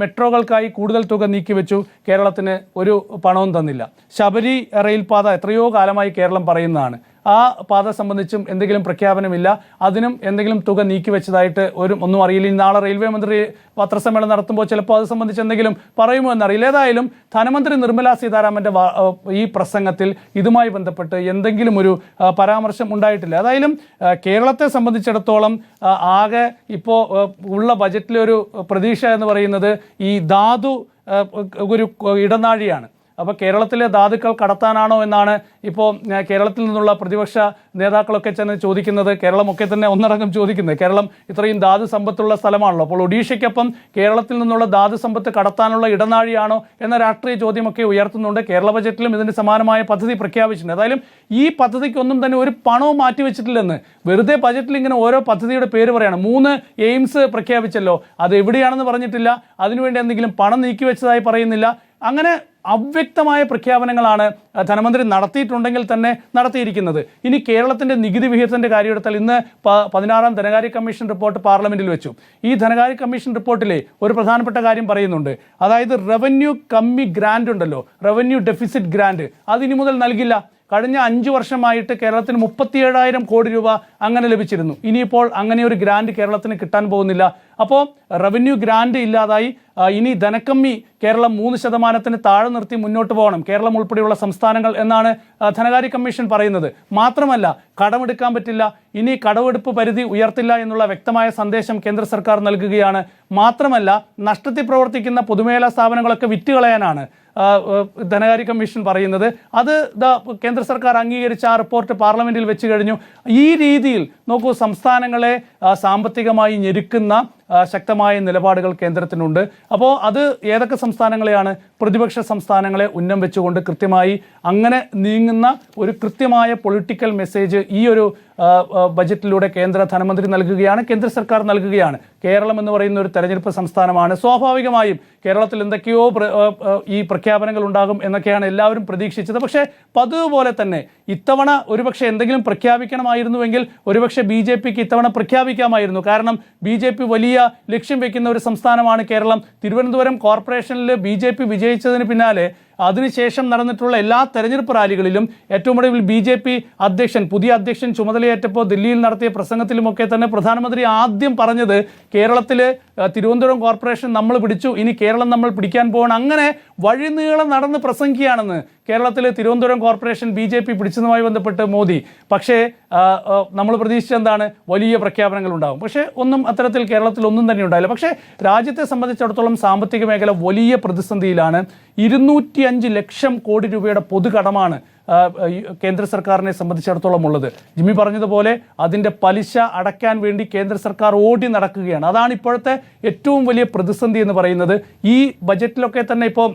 മെട്രോകൾക്കായി കൂടുതൽ തുക നീക്കിവെച്ചു, കേരളത്തിന് ഒരു പണവും തന്നില്ല. ശബരി റെയിൽപാത എത്രയോ കാലമായി കേരളം പറയുന്നതാണ്, ആ പാത സംബന്ധിച്ചും എന്തെങ്കിലും പ്രഖ്യാപനമില്ല. അതിനും എന്തെങ്കിലും തുക നീക്കിവെച്ചതായിട്ട് ഒന്നും അറിയില്ല. നാളെ റെയിൽവേ മന്ത്രി പത്രസമ്മേളനം നടത്തുമ്പോൾ ചിലപ്പോൾ അത് സംബന്ധിച്ച് എന്തെങ്കിലും പറയുമോ എന്നറിയില്ല. ഏതായാലും ധനമന്ത്രി നിർമ്മലാ സീതാരാമൻ്റെ ഈ പ്രസംഗത്തിൽ ഇതുമായി ബന്ധപ്പെട്ട് എന്തെങ്കിലും ഒരു പരാമർശം ഉണ്ടായിട്ടില്ല. ഏതായാലും കേരളത്തെ സംബന്ധിച്ചിടത്തോളം ആകെ ഇപ്പോൾ ഉള്ള ബജറ്റിലെ ഒരു പ്രതീക്ഷ എന്ന് പറയുന്നത് ഈ ധാതു ഒരു ഇടനാഴിയാണ്. അപ്പോൾ കേരളത്തിലെ ധാതുക്കൾ കടത്താനാണോ എന്നാണ് ഇപ്പോൾ കേരളത്തിൽ നിന്നുള്ള പ്രതിപക്ഷ നേതാക്കളൊക്കെ ചെന്ന് ചോദിക്കുന്നത്. കേരളമൊക്കെ തന്നെ ഒന്നടങ്കം ചോദിക്കുന്നത്. കേരളം ഇത്രയും ധാതു സമ്പത്തുള്ള സ്ഥലമാണല്ലോ, അപ്പോൾ ഒഡീഷയ്ക്കൊപ്പം കേരളത്തിൽ നിന്നുള്ള ധാതു സമ്പത്ത് കടത്താനുള്ള ഇടനാഴിയാണോ എന്ന രാഷ്ട്രീയ ചോദ്യമൊക്കെ ഉയർത്തുന്നുണ്ട്. കേരള ബജറ്റിലും ഇതിന് സമാനമായ പദ്ധതി പ്രഖ്യാപിച്ചിട്ടുണ്ട്. ഏതായാലും ഈ പദ്ധതിക്കൊന്നും തന്നെ ഒരു പണവും മാറ്റിവെച്ചിട്ടില്ലെന്ന് വെറുതെ ബജറ്റിൽ ഇങ്ങനെ ഓരോ പദ്ധതിയുടെ പേര് പറയാണ്. 3 എയിംസ് പ്രഖ്യാപിച്ചല്ലോ, അത് എവിടെയാണെന്ന് പറഞ്ഞിട്ടില്ല, അതിനുവേണ്ടി എന്തെങ്കിലും പണം നീക്കിവെച്ചതായി പറയുന്നില്ല. അങ്ങനെ അവ്യക്തമായ പ്രഖ്യാപനങ്ങളാണ് ധനമന്ത്രി നടത്തിയിട്ടുണ്ടെങ്കിൽ തന്നെ നടത്തിയിരിക്കുന്നത്. ഇനി കേരളത്തിൻ്റെ നികുതി വിഹിതത്തിൻ്റെ കാര്യമെടുത്താൽ ഇന്ന് 16ാം ധനകാര്യ കമ്മീഷൻ റിപ്പോർട്ട് പാർലമെൻറ്റിൽ വെച്ചു. ഈ ധനകാര്യ കമ്മീഷൻ റിപ്പോർട്ടിലെ ഒരു പ്രധാനപ്പെട്ട കാര്യം പറയുന്നുണ്ട്. അതായത് റവന്യൂ കമ്മി ഗ്രാൻഡ് ഉണ്ടല്ലോ, റവന്യൂ ഡെഫിസിറ്റ് ഗ്രാൻഡ്, അതിനി മുതൽ നൽകില്ല. കഴിഞ്ഞ 5 വർഷമായിട്ട് കേരളത്തിന് 37,000 കോടി രൂപ അങ്ങനെ ലഭിച്ചിരുന്നു. ഇനിയിപ്പോൾ അങ്ങനെ ഒരു ഗ്രാൻഡ് കേരളത്തിന് കിട്ടാൻ പോകുന്നില്ല. അപ്പോൾ റവന്യൂ ഗ്രാൻഡ് ഇല്ലാതായി. ഇനി ധനക്കമ്മി കേരളം 3% താഴെ നിർത്തി മുന്നോട്ട് പോകണം, കേരളം ഉൾപ്പെടെയുള്ള സംസ്ഥാനങ്ങൾ എന്നാണ് ധനകാര്യ കമ്മീഷൻ പറയുന്നത്. മാത്രമല്ല കടമെടുക്കാൻ പറ്റില്ല, ഇനി കടമെടുപ്പ് പരിധി ഉയർത്തില്ല എന്നുള്ള വ്യക്തമായ സന്ദേശം കേന്ദ്ര സർക്കാർ നൽകുകയാണ്. മാത്രമല്ല നഷ്ടത്തിൽ പ്രവർത്തിക്കുന്ന പൊതുമേഖലാ സ്ഥാപനങ്ങളൊക്കെ വിറ്റുകളയാനാണ് ധനകാര്യ കമ്മീഷൻ പറയുന്നത്. അത് കേന്ദ്ര സർക്കാർ അംഗീകരിച്ച ആ റിപ്പോർട്ട് പാർലമെൻറ്റിൽ വെച്ച് കഴിഞ്ഞു. ഈ രീതിയിൽ നോക്കൂ, സംസ്ഥാനങ്ങളെ സാമ്പത്തികമായി ഞെരുക്കുന്ന ശക്തമായ നിലപാടുകൾ കേന്ദ്രത്തിനുണ്ട്. അപ്പോൾ അത് ഏതൊക്കെ സംസ്ഥാനങ്ങളെയാണ്? പ്രതിപക്ഷ സംസ്ഥാനങ്ങളെ ഉന്നം വെച്ചുകൊണ്ട് കൃത്യമായി അങ്ങനെ നീങ്ങുന്ന ഒരു കൃത്യമായ പൊളിറ്റിക്കൽ മെസ്സേജ് ഈ ഒരു ബജറ്റിലൂടെ കേന്ദ്ര ധനമന്ത്രി നൽകുകയാണ്, കേന്ദ്ര സർക്കാർ നൽകുകയാണ്. കേരളം എന്ന് പറയുന്ന ഒരു തെരഞ്ഞെടുപ്പ് സംസ്ഥാനമാണ്. സ്വാഭാവികമായും കേരളത്തിൽ എന്തൊക്കെയോ ഈ പ്രഖ്യാപനങ്ങൾ ഉണ്ടാകും എന്നൊക്കെയാണ് എല്ലാവരും പ്രതീക്ഷിച്ചത്. പക്ഷേ പതിവ് പോലെ തന്നെ ഇത്തവണ ഒരുപക്ഷെ എന്തെങ്കിലും പ്രഖ്യാപിക്കണമായിരുന്നുവെങ്കിൽ ഒരുപക്ഷെ BJPക്ക് ഇത്തവണ പ്രഖ്യാപിക്കാമായിരുന്നു. കാരണം BJP വലിയ ലക്ഷ്യം വെക്കുന്ന ഒരു സംസ്ഥാനമാണ് കേരളം. തിരുവനന്തപുരം കോർപ്പറേഷനിൽ BJP വിജയിച്ചതിന് പിന്നാലെ അതിനുശേഷം നടന്നിട്ടുള്ള എല്ലാ തെരഞ്ഞെടുപ്പ് റാലികളിലും ഏറ്റവും ഒടുവിൽ BJP അധ്യക്ഷൻ പുതിയ അധ്യക്ഷൻ ചുമതലയേറ്റപ്പോൾ ദില്ലിയിൽ നടത്തിയ പ്രസംഗത്തിലുമൊക്കെ തന്നെ പ്രധാനമന്ത്രി ആദ്യം പറഞ്ഞത് കേരളത്തിൽ തിരുവനന്തപുരം കോർപ്പറേഷൻ നമ്മൾ പിടിച്ചു, ഇനി കേരളം നമ്മൾ പിടിക്കാൻ പോകണം. അങ്ങനെ വഴിനീളം നടന്ന് പ്രസംഗിക്കുകയാണെന്ന് കേരളത്തിൽ തിരുവനന്തപുരം കോർപ്പറേഷൻ BJP പിടിച്ചതുമായി ബന്ധപ്പെട്ട് മോദി. പക്ഷേ നമ്മൾ പ്രതീക്ഷിച്ചെന്താണ്, വലിയ പ്രഖ്യാപനങ്ങൾ ഉണ്ടാകും. പക്ഷേ ഒന്നും അത്തരത്തിൽ കേരളത്തിൽ ഒന്നും തന്നെ ഉണ്ടായില്ല. പക്ഷേ രാജ്യത്തെ സംബന്ധിച്ചിടത്തോളം സാമ്പത്തിക മേഖല വലിയ പ്രതിസന്ധിയിലാണ്. 205 ലക്ഷം കോടി രൂപയുടെ പൊതുകടമാണ് കേന്ദ്ര സർക്കാരിനെ സംബന്ധിച്ചിടത്തോളം ഉള്ളത്. ജിമ്മി പറഞ്ഞതുപോലെ അതിൻ്റെ പലിശ അടയ്ക്കാൻ വേണ്ടി കേന്ദ്ര സർക്കാർ ഓടി നടക്കുകയാണ്. അതാണ് ഇപ്പോഴത്തെ ഏറ്റവും വലിയ പ്രതിസന്ധി എന്ന് പറയുന്നത്. ഈ ബജറ്റിലൊക്കെ തന്നെ ഇപ്പോൾ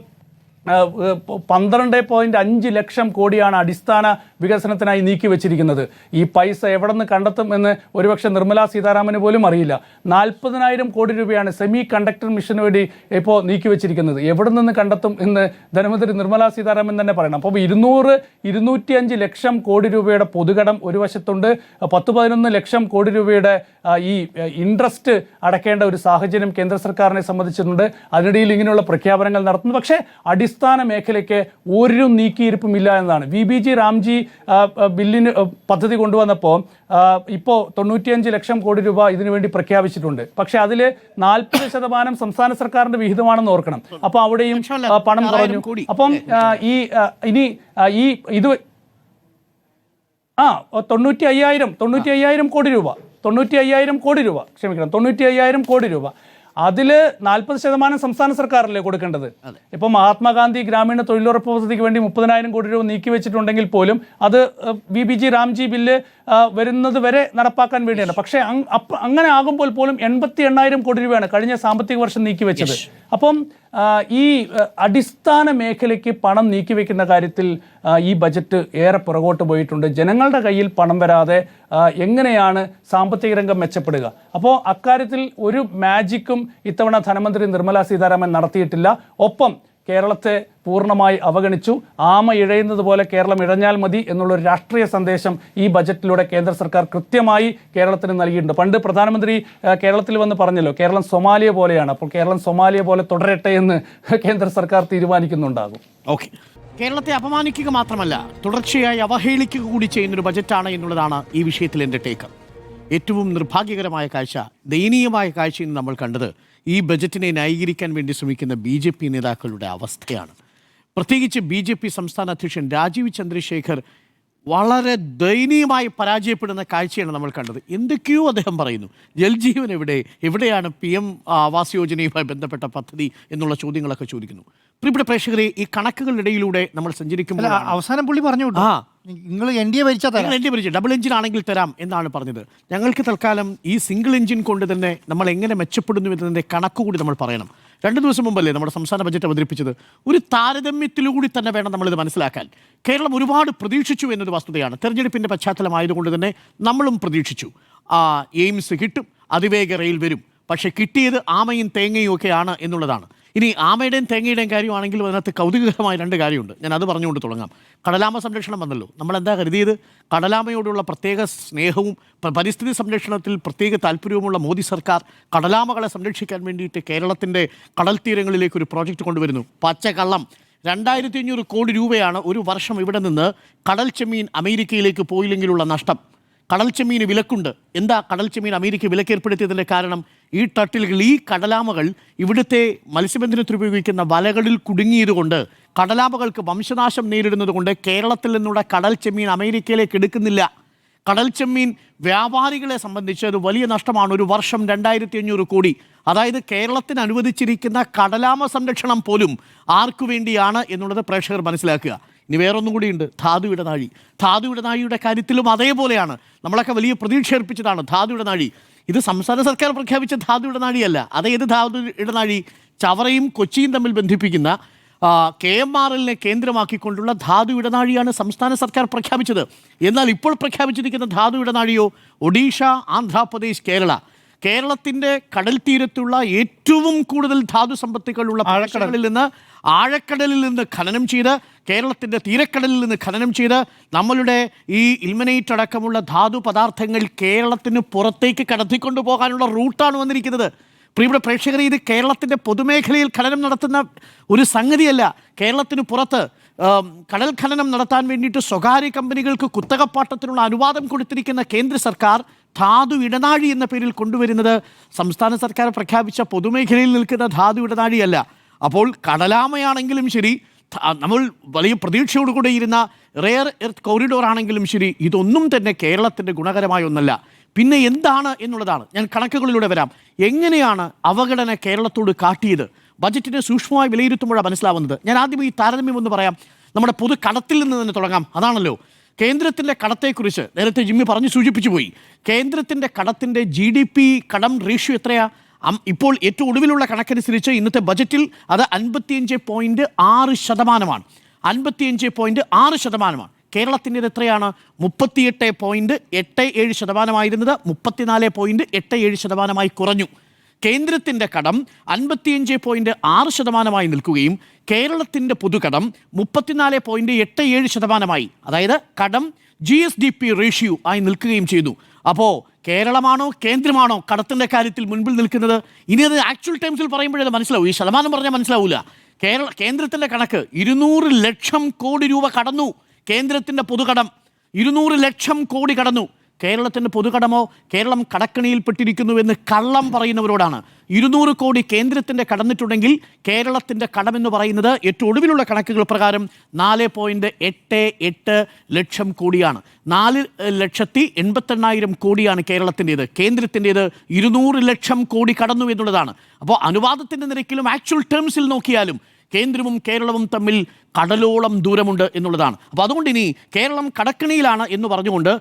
12.5 ലക്ഷം കോടിയാണ് അടിസ്ഥാന വികസനത്തിനായി നീക്കി വെച്ചിരിക്കുന്നത്. ഈ പൈസ എവിടെ നിന്ന് കണ്ടെത്തും എന്ന് ഒരുപക്ഷെ നിർമ്മലാ സീതാരാമന് പോലും അറിയില്ല. 40,000 കോടി രൂപയാണ് സെമി കണ്ടക്ടർ മിഷന് വേണ്ടി ഇപ്പോൾ നീക്കി വെച്ചിരിക്കുന്നത്. എവിടെ നിന്ന് കണ്ടെത്തും എന്ന് ധനമന്ത്രി നിർമ്മലാ സീതാരാമൻ തന്നെ പറയണം. അപ്പോൾ 205 ലക്ഷം കോടി രൂപയുടെ പൊതുകടം ഒരു വശത്തുണ്ട്. 10-11 ലക്ഷം കോടി രൂപയുടെ ഈ ഇൻട്രസ്റ്റ് അടയ്ക്കേണ്ട ഒരു സാഹചര്യം കേന്ദ്ര സർക്കാരിനെ സംബന്ധിച്ചിട്ടുണ്ട്. അതിനിടയിൽ ഇങ്ങനെയുള്ള പ്രഖ്യാപനങ്ങൾ നടത്തുന്നു. പക്ഷേ അടിസ്ഥാന മേഖലയ്ക്ക് ഒരു നീക്കിയിരിപ്പുമില്ല എന്നതാണ്. VBG റാംജി ബില്ലിന് പദ്ധതി കൊണ്ടുവന്നപ്പോൾ ഇപ്പോൾ 95 ലക്ഷം കോടി രൂപ ഇതിനുവേണ്ടി പ്രഖ്യാപിച്ചിട്ടുണ്ട്. പക്ഷേ അതിൽ 40% സംസ്ഥാന സർക്കാരിന്റെ വിഹിതമാണെന്ന് ഓർക്കണം. അപ്പോൾ അവിടെയും പണം കുറഞ്ഞു. അപ്പം ഇത് 95,000 കോടി രൂപ 95,000 കോടി രൂപ അതിൽ 40% സംസ്ഥാന സർക്കാരല്ലേ കൊടുക്കേണ്ടത്. ഇപ്പോൾ മഹാത്മാഗാന്ധി ഗ്രാമീണ തൊഴിലുറപ്പ് പദ്ധതിക്ക് വേണ്ടി 30,000 കോടി രൂപ നീക്കി വെച്ചിട്ടുണ്ടെങ്കിൽ പോലും അത് VBG റാംജി ബില്ല് വരുന്നത് വരെ നടപ്പാക്കാൻ വേണ്ടിയാണ്. പക്ഷേ അങ്ങനെ ആകുമ്പോൾ പോലും 88,000 കോടി രൂപയാണ് കഴിഞ്ഞ സാമ്പത്തിക വർഷം നീക്കി വെച്ചത്. അപ്പം ഈ അടിസ്ഥാന മേഖലയ്ക്ക് പണം നീക്കി വെക്കുന്ന കാര്യത്തിൽ ഈ ബജറ്റ് ഏറെ പുറകോട്ട് പോയിട്ടുണ്ട്. ജനങ്ങളുടെ കയ്യിൽ പണം വരാതെ എങ്ങനെയാണ് സാമ്പത്തിക രംഗം മെച്ചപ്പെടുക? അപ്പോൾ അക്കാര്യത്തിൽ ഒരു മാജിക്കും ഇത്തവണ ധനമന്ത്രി നിർമ്മലാ സീതാരാമൻ നടത്തിയിട്ടില്ല. ഒപ്പം കേരളത്തെ പൂർണ്ണമായി അവഗണിച്ചു. ആമ ഇഴയുന്നത് പോലെ കേരളം ഇഴഞ്ഞാൽ മതി എന്നുള്ളൊരു രാഷ്ട്രീയ സന്ദേശം ഈ ബജറ്റിലൂടെ കേന്ദ്ര സർക്കാർ കൃത്യമായി കേരളത്തിന് നൽകിയിട്ടുണ്ട്. പണ്ട് പ്രധാനമന്ത്രി കേരളത്തിൽ വന്ന് പറഞ്ഞല്ലോ, കേരളം സൊമാലിയ പോലെയാണ്. അപ്പോൾ കേരളം സൊമാലിയ പോലെ തുടരട്ടെ എന്ന് കേന്ദ്ര സർക്കാർ തീരുമാനിക്കുന്നുണ്ടാകും. ഓക്കെ, കേരളത്തെ അപമാനിക്കുക മാത്രമല്ല തുടർച്ചയായി അവഹേളിക്കുക കൂടി ചെയ്യുന്നൊരു ബജറ്റാണ് എന്നുള്ളതാണ് ഈ വിഷയത്തിൽ എൻ്റെ ടേക്ക്. ഏറ്റവും നിർഭാഗ്യകരമായ കാഴ്ച, ദയനീയമായ കാഴ്ച ഇന്ന് നമ്മൾ കണ്ടത് ഈ ബജറ്റിനെ ന്യായീകരിക്കാൻ വേണ്ടി ശ്രമിക്കുന്ന BJP നേതാക്കളുടെ അവസ്ഥയാണ്. പ്രത്യേകിച്ച് BJP സംസ്ഥാന അധ്യക്ഷൻ രാജീവ് ചന്ദ്രശേഖർ വളരെ ദയനീയമായി പരാജയപ്പെടുന്ന കാഴ്ചയാണ് നമ്മൾ കണ്ടത്. എന്തൊക്കെയോ അദ്ദേഹം പറയുന്നു. ജൽജീവൻ എവിടെയാണ് PM ആവാസ് യോജനയുമായി ബന്ധപ്പെട്ട പദ്ധതി എന്നുള്ള ചോദ്യങ്ങളൊക്കെ ചോദിക്കുന്നു. പ്രിയപ്പെട്ട പ്രേക്ഷകരെ, ഈ കണക്കുകളിടയിലൂടെ നമ്മൾ സഞ്ചരിക്കുമ്പോൾ അവസാനം പുള്ളി പറഞ്ഞു, നിങ്ങൾ NDA ഭരിച്ച ഡബിൾ എഞ്ചിൻ ആണെങ്കിൽ തരാം എന്നാണ് പറഞ്ഞത്. ഞങ്ങൾക്ക് തൽക്കാലം ഈ സിംഗിൾ എഞ്ചിൻ കൊണ്ട് തന്നെ നമ്മൾ എങ്ങനെ മെച്ചപ്പെടുന്നു എന്നതിൻ്റെ കണക്ക് കൂടി നമ്മൾ പറയണം. 2 ദിവസം മുമ്പല്ലേ നമ്മുടെ സംസ്ഥാന ബജറ്റ് അവതരിപ്പിച്ചത്. ഒരു താരതമ്യത്തിലൂടി തന്നെ വേണം നമ്മളിത് മനസ്സിലാക്കാൻ. കേരളം ഒരുപാട് പ്രതീക്ഷിച്ചു എന്നൊരു വസ്തുതയാണ്. തെരഞ്ഞെടുപ്പിൻ്റെ പശ്ചാത്തലമായതുകൊണ്ട് തന്നെ നമ്മളും പ്രതീക്ഷിച്ചു എയിംസ് കിട്ടും, അതിവേഗ റെയിൽ വരും. പക്ഷേ കിട്ടിയത് ആമയും തേങ്ങയും ഒക്കെയാണ് എന്നുള്ളതാണ്. ഇനി ആമയുടെയും തേങ്ങയുടെയും കാര്യമാണെങ്കിലും അതിനകത്ത് കൗതുകകരമായ 2 കാര്യമുണ്ട്. ഞാൻ അത് പറഞ്ഞുകൊണ്ട് തുടങ്ങാം. കടലാമ സംരക്ഷണം വന്നല്ലോ. നമ്മളെന്താ കരുതിയത്? കടലാമയോടുള്ള പ്രത്യേക സ്നേഹവും പരിസ്ഥിതി സംരക്ഷണത്തിൽ പ്രത്യേക താല്പര്യവുമുള്ള മോദി സർക്കാർ കടലാമകളെ സംരക്ഷിക്കാൻ വേണ്ടിയിട്ട് കേരളത്തിൻ്റെ കടൽ തീരങ്ങളിലേക്ക് ഒരു പ്രോജക്റ്റ് കൊണ്ടുവരുന്നു. പച്ചക്കള്ളം 2,500 കോടി രൂപയാണ് ഒരു വർഷം ഇവിടെ നിന്ന് കടൽ ചെമ്മീൻ അമേരിക്കയിലേക്ക് പോയില്ലെങ്കിലുള്ള നഷ്ടം. കടൽ ചെമ്മീന് വിലക്കുണ്ട്. എന്താ കടൽ ചെമ്മീൻ അമേരിക്ക വിലക്കേർപ്പെടുത്തിയതിൻ്റെ കാരണം? ഈ ടട്ടിലുകൾ, ഈ കടലാമകൾ ഇവിടുത്തെ മത്സ്യബന്ധനത്തിന് ഉപയോഗിക്കുന്ന വലകളിൽ കുടുങ്ങിയതുകൊണ്ട്, കടലാമകൾക്ക് വംശനാശം നേരിടുന്നത് കൊണ്ട് കേരളത്തിൽ നിന്നുള്ള കടൽ ചെമ്മീൻ അമേരിക്കയിലേക്ക് എടുക്കുന്നില്ല. കടൽ ചെമ്മീൻ വ്യാപാരികളെ സംബന്ധിച്ച് അത് വലിയ നഷ്ടമാണ്. ഒരു വർഷം 2,500 കോടി. അതായത് കേരളത്തിന് അനുവദിച്ചിരിക്കുന്ന കടലാമ സംരക്ഷണം പോലും ആർക്കു വേണ്ടിയാണ് എന്നുള്ളത് പ്രേക്ഷകർ മനസ്സിലാക്കുക. ഇനി വേറൊന്നും കൂടിയുണ്ട്, ധാതു ഇടനാഴി. ധാതു ഇടനാഴിയുടെ കാര്യത്തിലും അതേപോലെയാണ്. നമ്മളൊക്കെ വലിയ പ്രതീക്ഷ അർപ്പിച്ചതാണ് ധാതു ഇടനാഴി. ഇത് സംസ്ഥാന സർക്കാർ പ്രഖ്യാപിച്ച ധാതു ഇടനാഴിയല്ല. അതേത് ധാതു ഇടനാഴി? ചവറയും കൊച്ചിയും തമ്മിൽ ബന്ധിപ്പിക്കുന്ന KMRL-നെ കേന്ദ്രമാക്കിക്കൊണ്ടുള്ള ധാതു ഇടനാഴിയാണ് സംസ്ഥാന സർക്കാർ പ്രഖ്യാപിച്ചത്. എന്നാൽ ഇപ്പോൾ പ്രഖ്യാപിച്ചിരിക്കുന്ന ധാതു ഇടനാഴിയോ ഒഡീഷ, ആന്ധ്രാപ്രദേശ്, കേരളത്തിൻ്റെ കടൽ തീരത്തുള്ള ഏറ്റവും കൂടുതൽ ധാതു സമ്പത്തുകളുള്ള ആഴക്കടലിൽ നിന്ന് ഖനനം ചെയ്ത്, കേരളത്തിൻ്റെ തീരക്കടലിൽ നിന്ന് ഖനനം ചെയ്ത് നമ്മളുടെ ഈ ഇൽമനൈറ്റ് അടക്കമുള്ള ധാതു പദാർത്ഥങ്ങൾ കേരളത്തിന് പുറത്തേക്ക് കടത്തിക്കൊണ്ടു പോകാനുള്ള റൂട്ടാണ് വന്നിരിക്കുന്നത്. പ്രിയപ്പെട്ട പ്രേക്ഷകരെ, ഇത് കേരളത്തിൻ്റെ പൊതുമേഖലയിൽ ഖനനം നടത്തുന്ന ഒരു സംഗതിയല്ല. കേരളത്തിന് പുറത്ത് കടൽ ഖനനം നടത്താൻ വേണ്ടിയിട്ട് സ്വകാര്യ കമ്പനികൾക്ക് കുത്തകപ്പാട്ടത്തിനുള്ള അനുവാദം കൊടുത്തിരിക്കുന്ന കേന്ദ്ര സർക്കാർ ധാതു ഇടനാഴി എന്ന പേരിൽ കൊണ്ടുവരുന്നത് സംസ്ഥാന സർക്കാർ പ്രഖ്യാപിച്ച പൊതുമേഖലയിൽ നിൽക്കുന്ന ധാതു ഇടനാഴിയല്ല. അപ്പോൾ കടലാമയാണെങ്കിലും ശരി, നമ്മൾ വലിയ പ്രതീക്ഷയോടുകൂടെ ഇരുന്ന റെയർ എർത്ത് കോറിഡോർ ആണെങ്കിലും ശരി, ഇതൊന്നും തന്നെ കേരളത്തിൻ്റെ ഗുണകരമായ ഒന്നല്ല. പിന്നെ എന്താണ് എന്നുള്ളതാണ്. ഞാൻ കണക്കുകളിലൂടെ വരാം. എങ്ങനെയാണ് അവഗണന കേരളത്തോട് കാട്ടിയത്? ബജറ്റിനെ സൂക്ഷ്മമായി വിലയിരുത്തുമ്പോഴാണ് മനസ്സിലാവുന്നത്. ഞാൻ ആദ്യം ഈ താരതമ്യം ഒന്ന് പറയാം. നമ്മുടെ പൊതു കടത്തിൽ നിന്ന് തന്നെ തുടങ്ങാം. അതാണല്ലോ കേന്ദ്രത്തിൻ്റെ കടത്തെക്കുറിച്ച് നേരത്തെ ജിമ്മി പറഞ്ഞു സൂചിപ്പിച്ചു പോയി. കേന്ദ്രത്തിൻ്റെ കടത്തിൻ്റെ GDP കടം റേഷ്യോ എത്രയാ? ഇപ്പോൾ ഏറ്റവും ഒടുവിലുള്ള കണക്കനുസരിച്ച് ഇന്നത്തെ ബജറ്റിൽ അത് 55.6%. 55.6%. കേരളത്തിൻ്റെത് എത്രയാണ്? 38.87%. 34.87% കുറഞ്ഞു. കേന്ദ്രത്തിൻ്റെ കടം 55.6% നിൽക്കുകയും കേരളത്തിൻ്റെ പൊതുകടം 34.87%. അതായത് കടം GSDP റേഷ്യോ ആയി നിൽക്കുകയും ചെയ്തു. അപ്പോൾ കേരളമാണോ കേന്ദ്രമാണോ കടത്തിൻ്റെ കാര്യത്തിൽ മുൻപിൽ നിൽക്കുന്നത്? ഇനി അത് ആക്ച്വൽ ടൈംസിൽ പറയുമ്പോഴേ മനസ്സിലാവും. ഈ ശതമാനം പറഞ്ഞാൽ മനസ്സിലാവില്ല. കേന്ദ്രത്തിൻ്റെ കണക്ക് 200 ലക്ഷം കോടി രൂപ കടന്നു. കേന്ദ്രത്തിൻ്റെ പൊതുകടം 200 ലക്ഷം കോടി കടന്നു. കേരളത്തിൻ്റെ പൊതുകടമോ? കേരളം കടക്കണിയിൽപ്പെട്ടിരിക്കുന്നുവെന്ന് കള്ളം പറയുന്നവരോടാണ്. 200 കോടി കേന്ദ്രത്തിൻ്റെ കടന്നിട്ടുണ്ടെങ്കിൽ കേരളത്തിൻ്റെ കടമെന്ന് പറയുന്നത് ഏറ്റവും ഒടുവിലുള്ള കണക്കുകൾ പ്രകാരം 4.88 ലക്ഷം കോടിയാണ്. 4,88,000 കോടിയാണ് കേരളത്തിൻ്റേത്. കേന്ദ്രത്തിൻ്റേത് 200 ലക്ഷം കോടി കടന്നു എന്നുള്ളതാണ്. അപ്പോൾ അനുവാദത്തിൻ്റെ നിരക്കിലും ആക്ച്വൽ ടേംസിൽ നോക്കിയാലും കേന്ദ്രവും കേരളവും തമ്മിൽ കടലോളം ദൂരമുണ്ട് എന്നുള്ളതാണ്. അപ്പോൾ അതുകൊണ്ട് ഇനി കേരളം കടക്കണിയിലാണ് എന്ന് പറഞ്ഞുകൊണ്ട്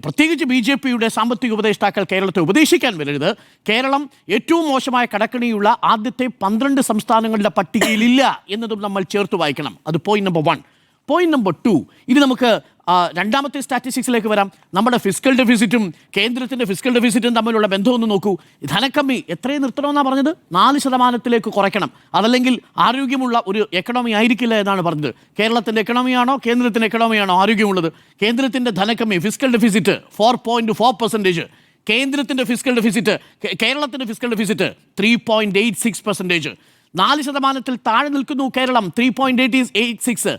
പ്രത്യേകിച്ച് BJPയുടെ സാമ്പത്തിക ഉപദേഷ്ടാക്കൾ കേരളത്തെ ഉപദേശിക്കാൻ വരരുത്. കേരളം ഏറ്റവും മോശമായ കടക്കണിയുള്ള ആദ്യത്തെ 12 സംസ്ഥാനങ്ങളുടെ പട്ടികയിലില്ല എന്നതും നമ്മൾ ചേർത്ത് വായിക്കണം. അത് പോയിന്റ് നമ്പർ 1. പോയിന്റ് നമ്പർ 2, ഇനി നമുക്ക് രണ്ടാമത്തെ സ്റ്റാറ്റിസ്റ്റിക്സിലേക്ക് വരാം. നമ്മുടെ ഫിസ്ക്കൽ ഡെഫിസിറ്റും കേന്ദ്രത്തിൻ്റെ ഫിസ്ക്കൽ ഡെഫിസിറ്റും തമ്മിലുള്ള ബന്ധമൊന്ന് നോക്കൂ. ധനക്കമ്മി എത്രയും നിർത്തണമെന്നാണ് പറഞ്ഞത്? 4% കുറയ്ക്കണം. അതല്ലെങ്കിൽ ആരോഗ്യമുള്ള ഒരു എക്കണോമി ആയിരിക്കില്ല എന്നാണ് പറഞ്ഞത്. കേരളത്തിൻ്റെ എക്കണോമിയാണോ കേന്ദ്രത്തിൻ്റെ എക്കണോമിയാണോ ആരോഗ്യമുള്ളത്? കേന്ദ്രത്തിൻ്റെ ധനക്കമ്മി ഫിസ്ക്കൽ ഡെഫിസിറ്റ് 4.4%. കേന്ദ്രത്തിൻ്റെ ഫിസ്ക്കൽ ഡെഫിസിറ്റ്, കേരളത്തിൻ്റെ ഫിസ്ക്കൽ ഡെഫിസിറ്റ് 3.86%. 4% താഴെ നിൽക്കുന്നു കേരളം, 3.86.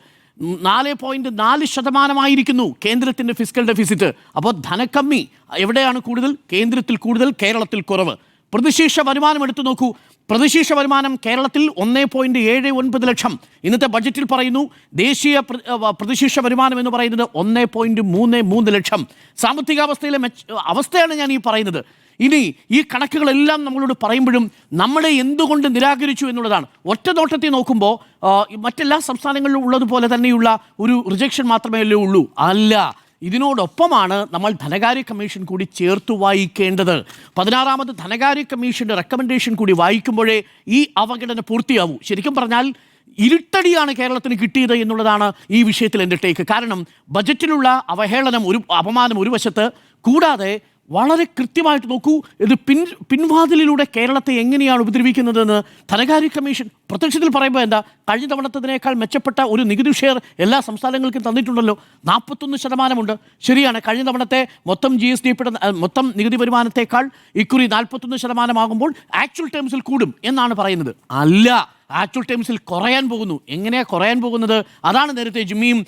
4.4% കേന്ദ്രത്തിൻ്റെ ഫിസ്ക്കൽ ഡെഫിസിറ്റ്. അപ്പോൾ ധനക്കമ്മി എവിടെയാണ് കൂടുതൽ? കേന്ദ്രത്തിൽ കൂടുതൽ, കേരളത്തിൽ കുറവ്. പ്രതിശീർഷ വരുമാനം എടുത്തു നോക്കൂ. പ്രതിശീർഷ വരുമാനം കേരളത്തിൽ 1.79 ലക്ഷം. ഇന്നത്തെ ബജറ്റിൽ പറയുന്നു ദേശീയ പ്രതിശീർഷ വരുമാനം എന്ന് പറയുന്നത് 1.33 ലക്ഷം. സാമ്പത്തികാവസ്ഥയിലെ അവസ്ഥയാണ് ഞാൻ ഈ പറയുന്നത്. ഇനി ഈ കണക്കുകളെല്ലാം നമ്മളോട് പറയുമ്പോഴും നമ്മളെ എന്തുകൊണ്ട് നിരാകരിച്ചു എന്നുള്ളതാണ്. ഒറ്റ നോട്ടത്തിൽ നോക്കുമ്പോൾ മറ്റെല്ലാ സംസ്ഥാനങ്ങളിലും ഉള്ളതുപോലെ തന്നെയുള്ള ഒരു റിജക്ഷൻ മാത്രമേ ഉള്ളൂ. അല്ല, ഇതിനോടൊപ്പമാണ് നമ്മൾ ധനകാര്യ കമ്മീഷൻ കൂടി ചേർത്ത് വായിക്കേണ്ടത്. 16ാമത് ധനകാര്യ കമ്മീഷൻ്റെ റെക്കമെൻഡേഷൻ കൂടി വായിക്കുമ്പോഴേ ഈ അവഗണന പൂർത്തിയാവൂ. ശരിക്കും പറഞ്ഞാൽ ഇരുട്ടടിയാണ് കേരളത്തിന് കിട്ടിയത് എന്നുള്ളതാണ് ഈ വിഷയത്തിൽ എൻ്റെ ടേക്ക്. കാരണം ബജറ്റിലുള്ള അവഹേളനം, അപമാനം ഒരു വശത്ത്, കൂടാതെ വളരെ കൃത്യമായിട്ട് നോക്കൂ, ഇത് പിൻവാതിലിലൂടെ കേരളത്തെ എങ്ങനെയാണ് ഉപദ്രവിക്കുന്നതെന്ന് ധനകാര്യ കമ്മീഷൻ പ്രത്യക്ഷത്തിൽ പറയുമ്പോൾ എന്താ, കഴിഞ്ഞ തവണത്തതിനേക്കാൾ മെച്ചപ്പെട്ട ഒരു നികുതി ഷെയർ എല്ലാ സംസ്ഥാനങ്ങൾക്കും തന്നിട്ടുണ്ടല്ലോ. 41%. ശരിയാണ്, കഴിഞ്ഞ തവണത്തെ മൊത്തം GSDPയുടെ മൊത്തം നികുതി വരുമാനത്തേക്കാൾ ഇക്കുറി 41% ആകുമ്പോൾ ആക്ച്വൽ ടേംസിൽ കൂടും എന്നാണ് പറയുന്നത്. അല്ല, ആക്ച്വൽ ടൈംസിൽ കുറയാൻ പോകുന്നു. എങ്ങനെയാണ് കുറയാൻ പോകുന്നത്? അതാണ് നേരത്തെ ജിമ്മിയും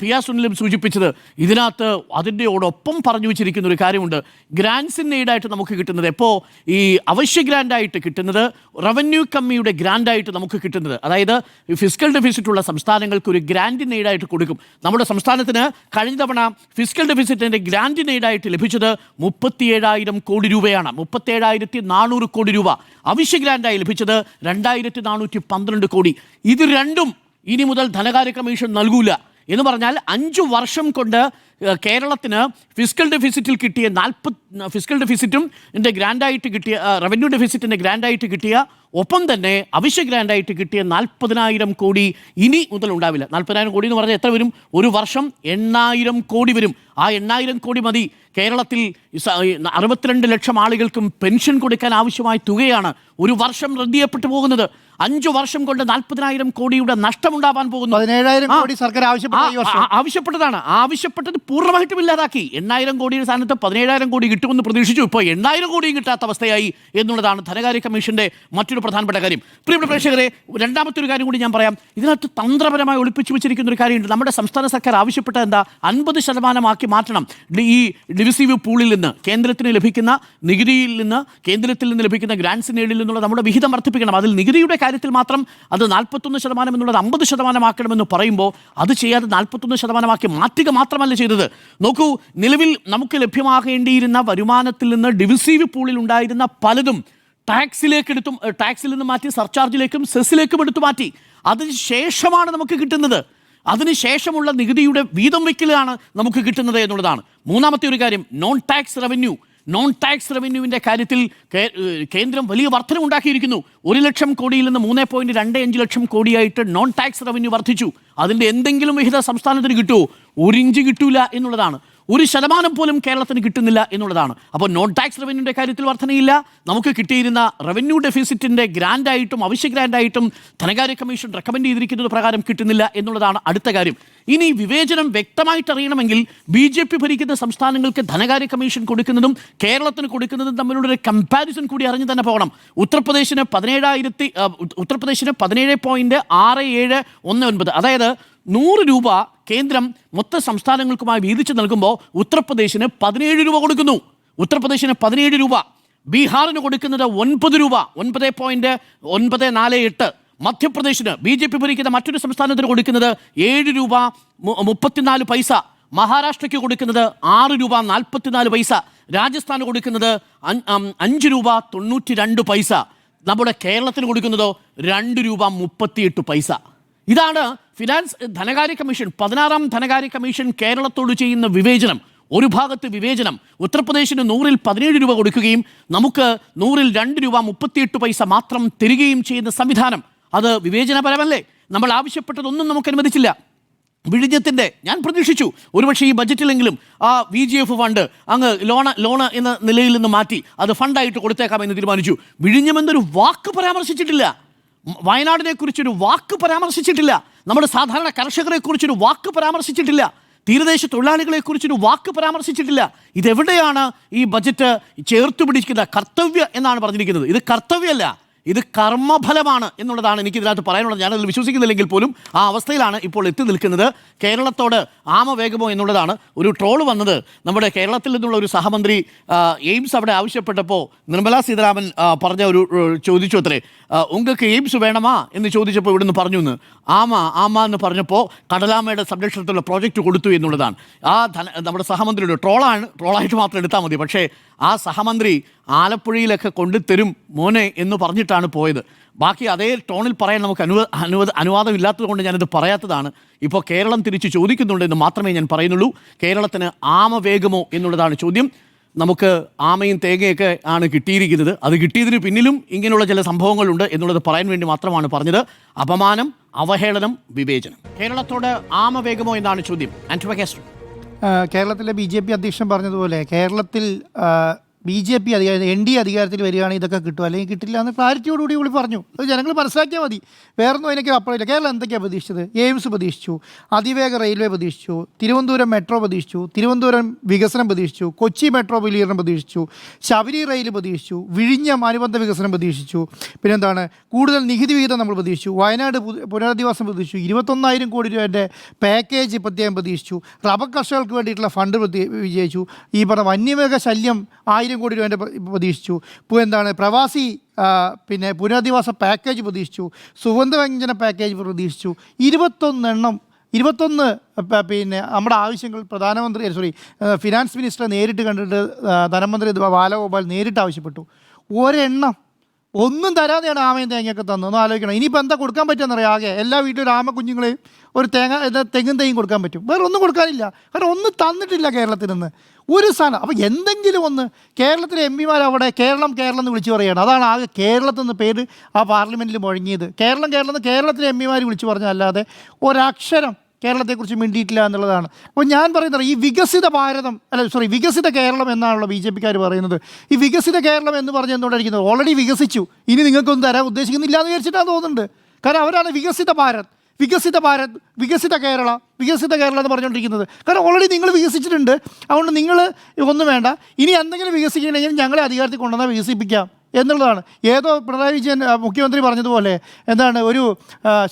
പിയ സുനിലും സൂചിപ്പിച്ചത്. ഇതിനകത്ത് അതിൻ്റെയോടൊപ്പം പറഞ്ഞു വെച്ചിരിക്കുന്ന ഒരു കാര്യമുണ്ട്. ഗ്രാൻസ് ഇൻ എയ്ഡായിട്ട് നമുക്ക് കിട്ടുന്നത് എപ്പോൾ? ഈ അവശ്യ ഗ്രാൻഡായിട്ട് കിട്ടുന്നത്, റവന്യൂ കമ്മിയുടെ ഗ്രാൻഡായിട്ട് നമുക്ക് കിട്ടുന്നത്. അതായത് ഫിസ്ക്കൽ ഡെഫിസിറ്റ് ഉള്ള സംസ്ഥാനങ്ങൾക്ക് ഒരു ഗ്രാൻഡ് ഇൻ എയ്ഡായിട്ട് കൊടുക്കും. നമ്മുടെ സംസ്ഥാനത്തിന് കഴിഞ്ഞ തവണ ഫിസ്ക്കൽ ഡെഫിസിറ്റിൻ്റെ ഗ്രാൻഡ് ഇൻ എയ്ഡായിട്ട് ലഭിച്ചത് 37,000 കോടി രൂപയാണ്. 37,400 കോടി രൂപ. അവശ്യ ഗ്രാൻഡായി ലഭിച്ചത് 2,412 കോടി. ഇത് രണ്ടും ഇനി മുതൽ ധനകാര്യ കമ്മീഷൻ നൽകൂല എന്ന് പറഞ്ഞാൽ 5 വർഷം കൊണ്ട് കേരളത്തിന് ഫിസ്ക്കൽ ഡെഫിസിറ്റിൽ കിട്ടിയ ഫിസ്ക്കൽ ഡെഫിസിറ്റും ഗ്രാൻഡായിട്ട് കിട്ടിയ, റവന്യൂ ഡെഫിസിറ്റിൻ്റെ ഗ്രാൻഡായിട്ട് കിട്ടിയ, ഒപ്പം തന്നെ അവശ്യ ഗ്രാൻഡായിട്ട് കിട്ടിയ 40,000 കോടി ഇനി മുതൽ ഉണ്ടാവില്ല. 40,000 കോടി എന്ന് പറഞ്ഞാൽ എത്ര വരും? ഒരു വർഷം 8,000 കോടി വരും. ആ 8,000 കോടി മതി കേരളത്തിൽ 62 ലക്ഷം ആളുകൾക്കും പെൻഷൻ കൊടുക്കാൻ ആവശ്യമായ തുകയാണ് ഒരു വർഷം റദ്ദ് ചെയ്യപ്പെട്ടു പോകുന്നത്. 5 വർഷം കൊണ്ട് 40,000 കോടിയുടെ നഷ്ടമുണ്ടാവാൻ പോകുന്നു. 17,000 കോടി സർക്കാർ ആവശ്യപ്പെട്ട ഈ വർഷം. ആവശ്യപ്പെട്ടതാണ്. ആവശ്യപ്പെട്ടത് പൂർണ്ണമായിട്ടും ഇല്ലാതാക്കി. 8,000 കോടിയുടെ സ്ഥാനത്ത് 17,000 കോടി കിട്ടുമെന്ന് പ്രതീക്ഷിച്ചു. ഇപ്പോൾ 8,000 കോടിയും കിട്ടാത്ത അവസ്ഥയായി എന്നുള്ളതാണ് ധനകാര്യ കമ്മീഷന്റെ മറ്റൊരു പ്രധാനപ്പെട്ട കാര്യം. പ്രിയപ്പെട്ട പ്രേക്ഷകരെ, രണ്ടാമത്തെ ഒരു കാര്യം കൂടി ഞാൻ പറയാം. ഇതിനകത്ത് തന്ത്രപരമായി ഒളിപ്പിച്ചു വെച്ചിരിക്കുന്ന ഒരു കാര്യമുണ്ട്. നമ്മുടെ സംസ്ഥാന സർക്കാർ ആവശ്യപ്പെട്ടത് എന്താ? 50% മാറ്റണം ഈ ഡിവിസീവ് പൂളിൽ നിന്ന്, കേന്ദ്രത്തിന് ലഭിക്കുന്ന നികുതിയിൽ നിന്ന്, കേന്ദ്രത്തിൽ നിന്ന് ലഭിക്കുന്ന ഗ്രാൻസിന് ഏഴിൽ നിന്നുള്ള നമ്മുടെ വിഹിതം വർദ്ധിപ്പിക്കണം. അതിൽ നികുതിയുടെ കാര്യത്തിൽ മാത്രം അത് 41% എന്നുള്ളത് 50% ആക്കണമെന്ന് പറയുമ്പോൾ അത് ചെയ്യാതെ 41% മാറ്റുക മാത്രമല്ല ചെയ്തത്. നോക്കൂ, നിലവിൽ നമുക്ക് ലഭ്യമാകേണ്ടിയിരുന്ന വരുമാനത്തിൽ നിന്ന് ഡിവിസീവ് പൂളിൽ ഉണ്ടായിരുന്ന പലതും ടാക്സിൽ നിന്ന് മാറ്റി സർചാർജിലേക്കും സെസ്സിലേക്കും എടുത്തു മാറ്റി. അതിന് ശേഷമാണ് നമുക്ക് കിട്ടുന്നത്. അതിനുശേഷമുള്ള നികുതിയുടെ വീതം വയ്ക്കലാണ് നമുക്ക് കിട്ടുന്നത് എന്നുള്ളതാണ്. മൂന്നാമത്തെ ഒരു കാര്യം, നോൺ ടാക്സ് റവന്യൂവിൻ്റെ കാര്യത്തിൽ കേന്ദ്രം വലിയ വർധന ഉണ്ടാക്കിയിരിക്കുന്നു. 1 ലക്ഷം കോടിയിൽ നിന്ന് 3.25 ലക്ഷം കോടിയായിട്ട് നോൺ ടാക്സ് റവന്യൂ വർദ്ധിച്ചു. അതിൻ്റെ എന്തെങ്കിലും വിഹിത സംസ്ഥാനത്തിന് കിട്ടുമോ? 1 ഇഞ്ച് കിട്ടൂല എന്നുള്ളതാണ്. 1% പോലും കേരളത്തിന് കിട്ടുന്നില്ല എന്നുള്ളതാണ്. അപ്പോൾ നോൺ ടാക്സ് റവന്യൂൻ്റെ കാര്യത്തിൽ വർധനയില്ല. നമുക്ക് കിട്ടിയിരുന്ന റവന്യൂ ഡെഫിസിറ്റിൻ്റെ ഗ്രാൻഡായിട്ടും അവശ്യ ഗ്രാൻഡായിട്ടും ധനകാര്യ കമ്മീഷൻ റെക്കമെൻഡ് ചെയ്തിരിക്കുന്നത് പ്രകാരം കിട്ടുന്നില്ല എന്നുള്ളതാണ് അടുത്ത കാര്യം. ഇനി വിവേചനം വ്യക്തമായിട്ട് അറിയണമെങ്കിൽ BJP ഭരിക്കുന്ന സംസ്ഥാനങ്ങൾക്ക് ധനകാര്യ കമ്മീഷൻ കൊടുക്കുന്നതും കേരളത്തിന് കൊടുക്കുന്നതും തമ്മിലുള്ള ഒരു കമ്പാരിസൺ കൂടി അറിഞ്ഞു തന്നെ പോകണം. ഉത്തർപ്രദേശിന് 17.6719, അതായത് 100 രൂപ കേന്ദ്രം മൊത്തം സംസ്ഥാനങ്ങൾക്കുമായി വീതിച്ച് നൽകുമ്പോൾ ഉത്തർപ്രദേശിന് 17 രൂപ കൊടുക്കുന്നു. ഉത്തർപ്രദേശിന് 17 രൂപ. ബീഹാറിന് കൊടുക്കുന്നത് 9 രൂപ, 9.948. മധ്യപ്രദേശിന് BJP ഭരിക്കുന്ന മറ്റൊരു സംസ്ഥാനത്തിന് കൊടുക്കുന്നത് 7 രൂപ 34 പൈസ. മഹാരാഷ്ട്രയ്ക്ക് കൊടുക്കുന്നത് 6 രൂപ 44 പൈസ. രാജസ്ഥാന് കൊടുക്കുന്നത് 5 രൂപ 92 പൈസ. നമ്മുടെ കേരളത്തിന് കൊടുക്കുന്നതോ 2 രൂപ 38 പൈസ. ഇതാണ് ധനകാര്യ കമ്മീഷൻ, 16ാം ധനകാര്യ കമ്മീഷൻ കേരളത്തോട് ചെയ്യുന്ന വിവേചനം. ഒരു ഭാഗത്ത് വിവേചനം, ഉത്തർപ്രദേശിന് 100-ൽ 17 രൂപ കൊടുക്കുകയും നമുക്ക് 100-ൽ 2 രൂപ 38 പൈസ മാത്രം തരികയും ചെയ്യുന്ന സംവിധാനം. അത് വിവേചനപരമല്ലേ? നമ്മൾ ആവശ്യപ്പെട്ടതൊന്നും നമുക്ക് അനുവദിച്ചില്ല. വിഴിഞ്ഞത്തിൻ്റെ ഞാൻ പ്രതീക്ഷിച്ചു ഒരുപക്ഷെ ഈ ബജറ്റിലെങ്കിലും ആ VGF ഫണ്ട് അങ്ങ് ലോണ് എന്ന നിലയിൽ നിന്ന് മാറ്റി അത് ഫണ്ടായിട്ട് കൊടുത്തേക്കാമെന്ന് തീരുമാനിച്ചു. വിഴിഞ്ഞമെന്നൊരു വാക്ക് പരാമർശിച്ചിട്ടില്ല. വയനാടിനെ കുറിച്ചൊരു വാക്ക് പരാമർശിച്ചിട്ടില്ല. നമ്മുടെ സാധാരണ കർഷകരെ കുറിച്ചൊരു വാക്ക് പരാമർശിച്ചിട്ടില്ല. തീരദേശ തൊഴിലാളികളെ കുറിച്ചൊരു വാക്ക് പരാമർശിച്ചിട്ടില്ല. ഇതെവിടെയാണ് ഈ ബജറ്റ് ചേർത്ത് പിടിക്കുന്ന? കർത്തവ്യ എന്നാണ് പറഞ്ഞിരിക്കുന്നത്. ഇത് കർത്തവ്യമല്ല, ഇത് കർമ്മഫലമാണ് എന്നുള്ളതാണ് എനിക്ക് ഇതിനകത്ത് പറയാനുള്ളത്. ഞാനതിൽ വിശ്വസിക്കുന്നില്ലെങ്കിൽ പോലും ആ അവസ്ഥയിലാണ് ഇപ്പോൾ എത്തി നിൽക്കുന്നത്. കേരളത്തോട് ആമവേഗമോ എന്നുള്ളതാണ്. ഒരു ട്രോള് വന്നത് നമ്മുടെ കേരളത്തിൽ നിന്നുള്ള ഒരു സഹമന്ത്രി എയിംസ് അവിടെ ആവശ്യപ്പെട്ടപ്പോൾ നിർമ്മലാ സീതാരാമൻ പറഞ്ഞ ഒരു ചോദിച്ചു അത്രേ, ഉങ്ങൾക്ക് എയിംസ് വേണമാ എന്ന് ചോദിച്ചപ്പോൾ ഇവിടുന്ന് പറഞ്ഞു എന്ന് ആമ എന്ന് പറഞ്ഞപ്പോൾ കടലാമയുടെ സംരക്ഷണത്തിലുള്ള പ്രോജക്റ്റ് കൊടുത്തു എന്നുള്ളതാണ്. നമ്മുടെ സഹമന്ത്രിയുടെ ട്രോളായിട്ട് മാത്രം എടുത്താൽ മതി. പക്ഷേ ആ സഹമന്ത്രി ആലപ്പുഴയിലൊക്കെ കൊണ്ടുതരും മോനെ എന്ന് പറഞ്ഞിട്ടാണ് പോയത്. ബാക്കി അതേ ടോണിൽ പറയാൻ നമുക്ക് അനുവാദമില്ലാത്തത് കൊണ്ട് ഞാനിത് പറയാത്തതാണ്. ഇപ്പോൾ കേരളം തിരിച്ച് ചോദിക്കുന്നുണ്ട് എന്ന് മാത്രമേ ഞാൻ പറയുന്നുള്ളൂ. കേരളത്തിന് ആമവേഗമോ എന്നുള്ളതാണ് ചോദ്യം. നമുക്ക് ആമയും തേങ്ങയൊക്കെ ആണ് കിട്ടിയിരിക്കുന്നത്. അത് കിട്ടിയതിന് പിന്നിലും ഇങ്ങനെയുള്ള ചില സംഭവങ്ങളുണ്ട് എന്നുള്ളത് പറയാൻ വേണ്ടി മാത്രമാണ് പറഞ്ഞത്. അപമാനം, അവഹേളനം, വിവേചനം. കേരളത്തോട് ആമവേഗമോ എന്നാണ് ചോദ്യം. ആന്റോ കേരളത്തിലെ BJP അധ്യക്ഷൻ പറഞ്ഞതുപോലെ കേരളത്തിൽ BJP NDA അധികാരത്തിൽ വരികയാണെങ്കിൽ ഇതൊക്കെ കിട്ടും, അല്ലെങ്കിൽ കിട്ടില്ല എന്ന് ക്ലാരിറ്റിയോടുകൂടി പുള്ളി പറഞ്ഞു. അത് ജനങ്ങൾ മനസ്സിലാക്കിയാൽ മതി. വേറൊന്നും അതിനൊക്കെ അപ്പുറമില്ല. കേരളം എന്തൊക്കെയാണ് പ്രതീക്ഷിച്ചത്? എയിംസ് പ്രതീക്ഷിച്ചു, അതിവേഗ റെയിൽവേ പ്രതീക്ഷിച്ചു, തിരുവനന്തപുരം മെട്രോ പ്രതീക്ഷിച്ചു, തിരുവനന്തപുരം വികസനം പ്രതീക്ഷിച്ചു, കൊച്ചി മെട്രോ വിലീകരണം പ്രതീക്ഷിച്ചു, ശബരി റെയിൽ പ്രതീക്ഷിച്ചു, വിഴിഞ്ഞം അനുബന്ധ വികസനം പ്രതീക്ഷിച്ചു, പിന്നെന്താണ് കൂടുതൽ നികുതി വിഹിതം നമ്മൾ പ്രതീക്ഷിച്ചു, വയനാട് പുനരധിവാസം പ്രതീക്ഷിച്ചു, 21,000 കോടി രൂപയുടെ പാക്കേജ് പ്രത്യേകം പ്രതീക്ഷിച്ചു, റബ്ബർ കർഷകർക്ക് വേണ്ടിയിട്ടുള്ള ഫണ്ട് വിജയിച്ചു, ഈ പറഞ്ഞ വന്യമൃഗ ശല്യം 1,000 കോടി രൂപേൻ്റെ പ്രതീക്ഷിച്ചു, ഇപ്പോൾ എന്താണ് പ്രവാസി പിന്നെ പുനരധിവാസ പാക്കേജ് പ്രതീക്ഷിച്ചു, സുഗന്ധവ്യഞ്ജന പാക്കേജ് പ്രതീക്ഷിച്ചു. 21 പിന്നെ നമ്മുടെ ആവശ്യങ്ങൾ ഫിനാൻസ് മിനിസ്റ്ററെ നേരിട്ട് കണ്ടിട്ട് ധനമന്ത്രി ബാലഗോപാൽ നേരിട്ട് ആവശ്യപ്പെട്ടു. ഒന്നും തരാതെയാണ് ആമയും തേങ്ങയൊക്കെ തന്നതെന്ന് ആലോചിക്കണം. ഇനിയിപ്പോൾ എന്താ കൊടുക്കാൻ പറ്റുമെന്നറിയാം. ആകെ എല്ലാ വീട്ടിലും ഒരു ആമ കുഞ്ഞുങ്ങളെയും ഒരു തെങ്ങും തേങ്ങയും കൊടുക്കാൻ പറ്റും. വേറെ ഒന്നും കൊടുക്കാനില്ല. കാരണം ഒന്നും തന്നിട്ടില്ല കേരളത്തിൽ നിന്ന് ഒരു സാധനം. അപ്പോൾ എന്തെങ്കിലും ഒന്ന് കേരളത്തിലെ MPമാർ അവിടെ കേരളം എന്ന് വിളിച്ചു പറയുകയാണ്. അതാണ് ആകെ കേരളത്തിൽ നിന്ന് പേര് ആ പാർലമെൻറ്റിൽ മുഴങ്ങിയത്. കേരളത്തിലെ MPമാർ വിളിച്ചു പറഞ്ഞല്ലാതെ ഒരക്ഷരം കേരളത്തെക്കുറിച്ച് മിണ്ടിയിട്ടില്ല എന്നുള്ളതാണ്. അപ്പോൾ ഞാൻ പറയുന്നത് ഈ വികസിത ഭാരതം വികസിത കേരളം എന്നാണല്ലോ BJP-ക്കാർ പറയുന്നത്. ഈ വികസിത കേരളം എന്ന് പറഞ്ഞ് എന്തുകൊണ്ടായിരിക്കുന്നത്? ഓൾറെഡി വികസിച്ചു, ഇനി നിങ്ങൾക്കൊന്നും തരാൻ ഉദ്ദേശിക്കുന്നില്ല എന്ന് വിചാരിച്ചിട്ടാണ് തോന്നുന്നുണ്ട്. കാരണം അവരാണ് വികസിത ഭാരത്, വികസിത കേരള എന്ന് പറഞ്ഞുകൊണ്ടിരിക്കുന്നത്. കാരണം ഓൾറെഡി നിങ്ങൾ വികസിച്ചിട്ടുണ്ട്. അതുകൊണ്ട് നിങ്ങൾ ഒന്നും വേണ്ട, ഇനി എന്തെങ്കിലും വികസിക്കണമെങ്കിൽ ഞങ്ങളെ അധികാരത്തിൽ കൊണ്ടുവന്നാൽ വികസിപ്പിക്കാം എന്നുള്ളതാണ്. ഏതോ പിണറായി വിജയൻ മുഖ്യമന്ത്രി പറഞ്ഞതുപോലെ എന്താണ് ഒരു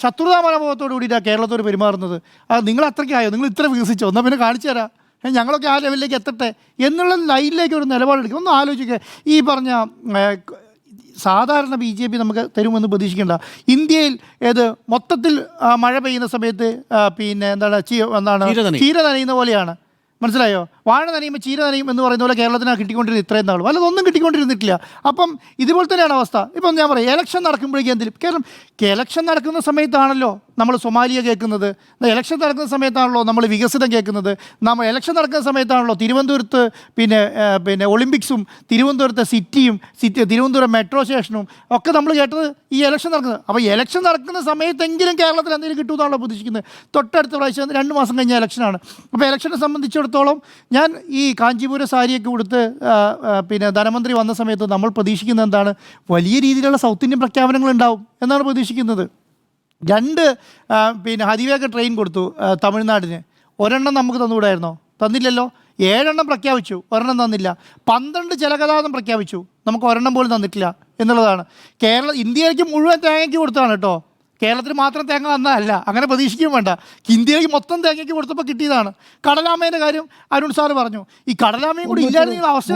ശത്രുതാ മനോഭാവത്തോടു കൂടിയിട്ടാണ് കേരളത്തോട് പെരുമാറുന്നത്. അത് നിങ്ങൾ അത്രയ്ക്കായോ, നിങ്ങൾ ഇത്ര വികസിച്ചോ, എന്നാൽ പിന്നെ കാണിച്ചു തരാം, ഞങ്ങളൊക്കെ ആ ലെവലിലേക്ക് എത്തട്ടെ എന്നുള്ള ലൈനിലേക്ക് ഒരു നിലപാടെടുക്കുക. ഒന്ന് ആലോചിക്കുക, ഈ പറഞ്ഞ സാധാരണ BJP നമുക്ക് തരുമെന്ന് പ്രതീക്ഷിക്കേണ്ട. ഇന്ത്യയിൽ മൊത്തത്തിൽ മഴ പെയ്യുന്ന സമയത്ത് പിന്നെ ചീര നനയുന്ന പോലെയാണ്. മനസ്സിലായോ? വാഴ നനയുമ്പോൾ ചീര നനയും എന്ന് പറയുന്ന പോലെ കേരളത്തിനാണ് കിട്ടിക്കൊണ്ടിരുന്നത് ഇത്രയും നാളും. അതൊന്നും കിട്ടിക്കൊണ്ടിരുന്നിട്ടില്ല. അപ്പം ഇതുപോലെ തന്നെയാണ് അവസ്ഥ. ഇപ്പം ഞാൻ പറയാം, ഇലക്ഷൻ നടക്കുമ്പോഴേക്കും എന്തെങ്കിലും, കാരണം ഇലക്ഷൻ നടക്കുന്ന സമയത്താണല്ലോ നമ്മൾ സൊമാലിയ കേൾക്കുന്നത്, ഇലക്ഷൻ നടക്കുന്ന സമയത്താണല്ലോ നമ്മൾ വികസിതം കേൾക്കുന്നത്, ഇലക്ഷൻ നടക്കുന്ന സമയത്താണല്ലോ തിരുവനന്തപുരത്ത് പിന്നെ ഒളിമ്പിക്സും തിരുവനന്തപുരത്തെ തിരുവനന്തപുരം മെട്രോ സ്റ്റേഷനും ഒക്കെ നമ്മൾ കേട്ടത് ഈ ഇലക്ഷൻ നടക്കുന്നത്. അപ്പോൾ ഇലക്ഷൻ നടക്കുന്ന സമയത്തെങ്കിലും കേരളത്തിൽ എന്തെങ്കിലും കിട്ടുമെന്നാണല്ലോ പ്രതീക്ഷിക്കുന്നത്. തൊട്ടടുത്ത പ്രാവശ്യം 2 മാസം കഴിഞ്ഞ ഇലക്ഷനാണ്. അപ്പോൾ ഇലക്ഷനെ സംബന്ധിച്ചിടത്തോളം ഞാൻ ഈ കാഞ്ചീപുരം സാരിയൊക്കെ കൊടുത്ത് പിന്നെ ധനമന്ത്രി വന്ന സമയത്ത് നമ്മൾ പ്രതീക്ഷിക്കുന്നത് എന്താണ്? വലിയ രീതിയിലുള്ള സൗത്ത് ഇന്ത്യൻ പ്രഖ്യാപനങ്ങൾ ഉണ്ടാവും എന്നാണ് പ്രതീക്ഷിക്കുന്നത്. 2 പിന്നെ അതിവേഗ ട്രെയിൻ കൊടുത്തു തമിഴ്നാടിന്. ഒരെണ്ണം നമുക്ക് തന്നുകൂടായിരുന്നോ? തന്നില്ലല്ലോ. 7 എണ്ണം പ്രഖ്യാപിച്ചു, ഒരെണ്ണം തന്നില്ല. 12 ജലഗതാഗതം പ്രഖ്യാപിച്ചു, നമുക്ക് ഒരെണ്ണം പോലും തന്നിട്ടില്ല എന്നുള്ളതാണ്. ഇന്ത്യയിലേക്ക് മുഴുവൻ തേങ്ങയ്ക്ക് കൊടുത്തതാണ് കേട്ടോ, കേരളത്തിൽ മാത്രം തേങ്ങ വന്നതല്ല, അങ്ങനെ പ്രതീക്ഷിക്കുകയും വേണ്ട. ഇന്ത്യയിലേക്ക് മൊത്തം തേങ്ങയ്ക്ക് കൊടുത്തപ്പോൾ കിട്ടിയതാണ്. കടലാമേൻ്റെ കാര്യം അരുൺ സാറ് പറഞ്ഞു. ഈ കടലാമയും കൂടി ഇല്ലായിരുന്നെങ്കിൽ അവസ്ഥ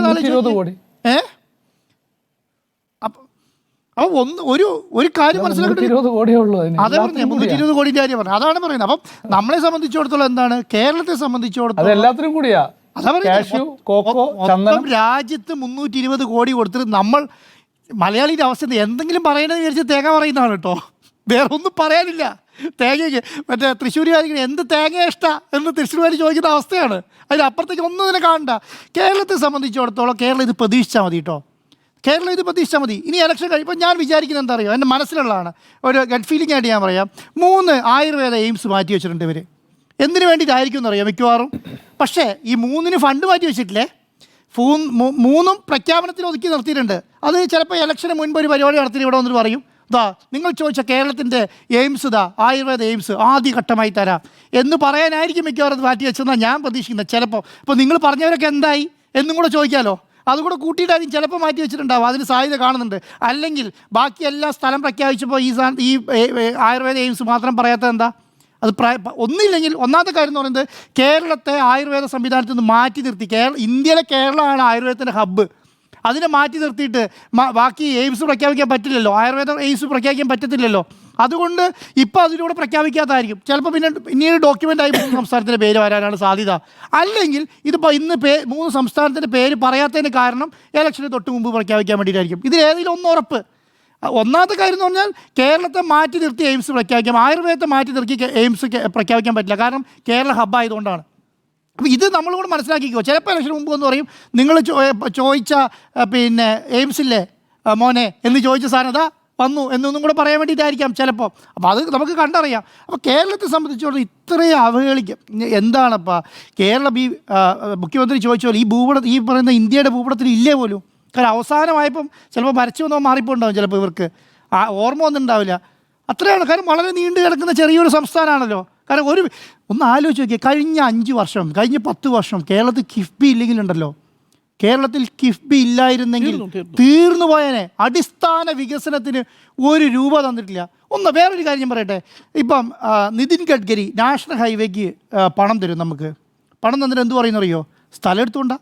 അപ്പോൾ ഒരു കാര്യം മനസ്സിലാക്കി, അതേ പറഞ്ഞു 320 കോടിൻ്റെ കാര്യം പറഞ്ഞു, അതാണ് പറയുന്നത്. അപ്പം നമ്മളെ സംബന്ധിച്ചിടത്തോളം എന്താണ്, കേരളത്തെ സംബന്ധിച്ചിടത്തോളം എല്ലാത്തിനും കൂടിയാ രാജ്യത്ത് 320 കോടി കൊടുത്തിട്ട് നമ്മൾ മലയാളിയുടെ അവസ്ഥ എന്തെങ്കിലും പറയണമെന്ന് വിചാരിച്ച് തേങ്ങ പറയുന്നതാണ് കേട്ടോ, വേറെ ഒന്നും പറയാനില്ല. തേങ്ങയ്ക്ക് തൃശ്ശൂരുകാരിക്ക് എന്ത് തേങ്ങ ഇഷ്ടം എന്ന് തൃശ്ശൂരുകാർ ചോദിക്കുന്ന അവസ്ഥയാണ്. അതിനപ്പുറത്തേക്ക് ഒന്നും ഇതിനെ കാണണ്ട. കേരളത്തെ സംബന്ധിച്ചിടത്തോളം കേരളം ഇത് പ്രതീക്ഷിച്ചാൽ മതി കേട്ടോ, കേരളം ഇത് പ്രതീക്ഷിച്ചാൽ മതി. ഇനി ഇലക്ഷൻ കഴിയുമ്പോൾ ഞാൻ വിചാരിക്കുന്നത് എന്താ അറിയോ, എൻ്റെ മനസ്സിലുള്ളതാണ്, ഒരു ഗട്ട് ഫീലിംഗ് ആയിട്ട് ഞാൻ പറയാം. 3 ആയുർവേദ എയിംസ് മാറ്റി വെച്ചിട്ടുണ്ട് ഇവർ. എന്തിനു വേണ്ടിയിട്ടായിരിക്കും എന്നറിയാം മിക്കവാറും. പക്ഷേ ഈ 3-ന് ഫണ്ട് മാറ്റി വെച്ചിട്ടില്ലേ, 3 പ്രഖ്യാപനത്തിൽ ഒതുക്കി നിർത്തിയിട്ടുണ്ട്. അത് ചിലപ്പോൾ ഇലക്ഷന് മുൻപ് ഒരു പരിപാടി നടത്തി ഇവിടെ വന്നിട്ട് പറയും, നിങ്ങൾ ചോദിച്ച കേരളത്തിൻ്റെ എയിംസ് ആയുർവേദ എയിംസ് ആദ്യഘട്ടമായി തരാം എന്ന് പറയാനായിരിക്കും മിക്കവാറും അത് മാറ്റി വെച്ചതെന്നാണ് ഞാൻ പ്രതീക്ഷിക്കുന്നത്. ചിലപ്പോൾ ഇപ്പോൾ നിങ്ങൾ പറഞ്ഞവരൊക്കെ എന്തായി എന്നും കൂടെ ചോദിക്കാമല്ലോ, അതുകൂടെ കൂട്ടിയിട്ടായിരിക്കും ചിലപ്പോൾ മാറ്റി വെച്ചിട്ടുണ്ടാവും, അതിന് സാധ്യത കാണുന്നുണ്ട്. അല്ലെങ്കിൽ ബാക്കി എല്ലാ സ്ഥലം പ്രഖ്യാപിച്ചപ്പോൾ ഈ ആയുർവേദ എയിംസ് മാത്രം പറയാത്തത് എന്താ? അത് ഒന്നില്ലെങ്കിൽ ഒന്നാമത്തെ കാര്യം എന്ന് പറയുന്നത്, കേരളത്തെ ആയുർവേദ സംവിധാനത്തിൽ നിന്ന് മാറ്റി നിർത്തി. ഇന്ത്യയിലെ കേരളമാണ് ആയുർവേദത്തിൻ്റെ ഹബ്ബ്. അതിനെ മാറ്റി നിർത്തിയിട്ട് ബാക്കി എയിംസ് പ്രഖ്യാപിക്കാൻ പറ്റില്ലല്ലോ, ആയുർവേദ എയിംസ് പ്രഖ്യാപിക്കാൻ പറ്റത്തില്ലല്ലോ. അതുകൊണ്ട് ഇപ്പോൾ അതിലൂടെ പ്രഖ്യാപിക്കാത്തതായിരിക്കും. ചിലപ്പോൾ പിന്നീട് ഡോക്യുമെൻ്റായി 3 സംസ്ഥാനത്തിൻ്റെ പേര് വരാനാണ് സാധ്യത. അല്ലെങ്കിൽ ഇതിപ്പോൾ ഇന്ന് 3 സംസ്ഥാനത്തിൻ്റെ പേര് പറയാത്തതിന് കാരണം ഇലക്ഷന് തൊട്ട് മുമ്പ് പ്രഖ്യാപിക്കാൻ വേണ്ടിയിട്ടായിരിക്കും. ഇതിലേതെങ്കിലും ഒന്ന് ഉറപ്പ്. ഒന്നാമത്തെ കാര്യം എന്ന് പറഞ്ഞാൽ, കേരളത്തെ മാറ്റി നിർത്തി എയിംസ് പ്രഖ്യാപിക്കാം, ആയുർവേദത്തെ മാറ്റി നിർത്തി എയിംസ് പ്രഖ്യാപിക്കാൻ പറ്റില്ല, കാരണം കേരള ഹബ്ബായതുകൊണ്ടാണ്. അപ്പോൾ ഇത് നമ്മളുകൂടെ മനസ്സിലാക്കിക്കോ. ചിലപ്പോൾ ഇലക്ഷന് മുമ്പ് എന്ന് പറയും, നിങ്ങൾ ചോദിച്ച പിന്നെ എയിംസില്ലേ മോനെ എന്ന് ചോദിച്ച സാധനം അതാ വന്നു എന്നൊന്നും കൂടെ പറയാൻ വേണ്ടിയിട്ടായിരിക്കാം ചിലപ്പോൾ. അപ്പോൾ അത് നമുക്ക് കണ്ടറിയാം. അപ്പോൾ കേരളത്തെ സംബന്ധിച്ചിടത്തോളം ഇത്രയും അവഹേളിക്കും എന്താണപ്പോൾ മുഖ്യമന്ത്രി ചോദിച്ച പോലെ ഈ പറയുന്ന ഇന്ത്യയുടെ ഭൂപടത്തിൽ ഇല്ലേ പോലും. കാരണം അവസാനമായപ്പം ചിലപ്പോൾ വരച്ചു വന്നോ മാറിപ്പോണ്ടാവും, ചിലപ്പോൾ ഇവർക്ക് ഓർമ്മ ഒന്നും ഉണ്ടാവില്ല. അത്രയാണ്. കാരണം വളരെ നീണ്ടു കിടക്കുന്ന ചെറിയൊരു സംസ്ഥാനമാണല്ലോ. കാരണം ഒന്ന് ആലോചിച്ച് നോക്കിയാൽ, കഴിഞ്ഞ 5 വർഷം, കഴിഞ്ഞ 10 വർഷം കേരളത്തിൽ കിഫ്ബി ഇല്ലെങ്കിലുണ്ടല്ലോ, കേരളത്തിൽ കിഫ്ബി ഇല്ലായിരുന്നെങ്കിൽ തീർന്നു പോയനെ. അടിസ്ഥാന വികസനത്തിന് 1 രൂപ തന്നിട്ടില്ല. വേറൊരു കാര്യം ഞാൻ പറയട്ടെ, ഇപ്പം നിതിൻ ഗഡ്കരി നാഷണൽ ഹൈവേക്ക് പണം തരും. നമുക്ക് പണം തന്നിട്ട് എന്ത് പറയുന്നറിയോ? സ്ഥലം എടുത്തുകൊണ്ടാ.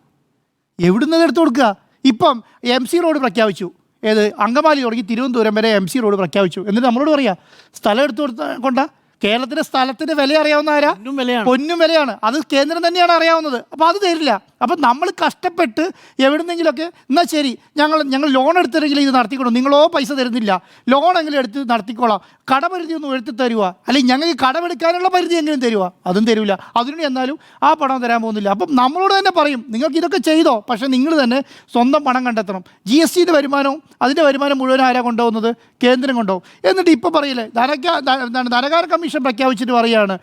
എവിടുന്നത് എടുത്തു കൊടുക്കുക? ഇപ്പം MC റോഡ് പ്രഖ്യാപിച്ചു, അങ്കമാലി തുടങ്ങി തിരുവനന്തപുരം വരെ MC റോഡ് പ്രഖ്യാപിച്ചു. എന്നിട്ട് നമ്മളോട് പറയാ സ്ഥലം എടുത്തു കൊണ്ടാ. കേരളത്തിൻ്റെ സ്ഥലത്തിൻ്റെ വില അറിയാവുന്ന ആരാ? പൊന്നും വിലയാണ്. അത് കേന്ദ്രം തന്നെയാണ് അറിയാവുന്നത്. അപ്പോൾ അത് തരില്ല. അപ്പം നമ്മൾ കഷ്ടപ്പെട്ട് എവിടുന്നെങ്കിലൊക്കെ എന്നാൽ ശരി, ഞങ്ങൾ ലോൺ എടുത്തിട്ടെങ്കിലും ഇത് നടത്തിക്കൊള്ളൂ, നിങ്ങളോ പൈസ തരുന്നില്ല, ലോണെങ്കിലും എടുത്ത് നടത്തിക്കോളാം, കടപരിധി ഒന്നും എടുത്ത് തരുക, അല്ലെങ്കിൽ ഞങ്ങൾക്ക് കടമെടുക്കാനുള്ള പരിധി എങ്കിലും തരുക, അതും തരില്ല. അതിന് എന്നാലും ആ പണം തരാൻ പോകുന്നില്ല. അപ്പം നമ്മളോട് തന്നെ പറയും, നിങ്ങൾക്ക് ഇതൊക്കെ ചെയ്തോ, പക്ഷേ നിങ്ങൾ തന്നെ സ്വന്തം പണം കണ്ടെത്തണം. GSTയുടെ വരുമാനവും അതിൻ്റെ വരുമാനം മുഴുവൻ ആരാ കൊണ്ടുപോകുന്നത്? കേന്ദ്രം കൊണ്ടുപോകും. എന്നിട്ട് ഇപ്പോൾ പറയില്ലേ, ധനകാര്യ കമ്മീഷൻ പ്രഖ്യാപിച്ചിട്ട് പറയുകയാണ്,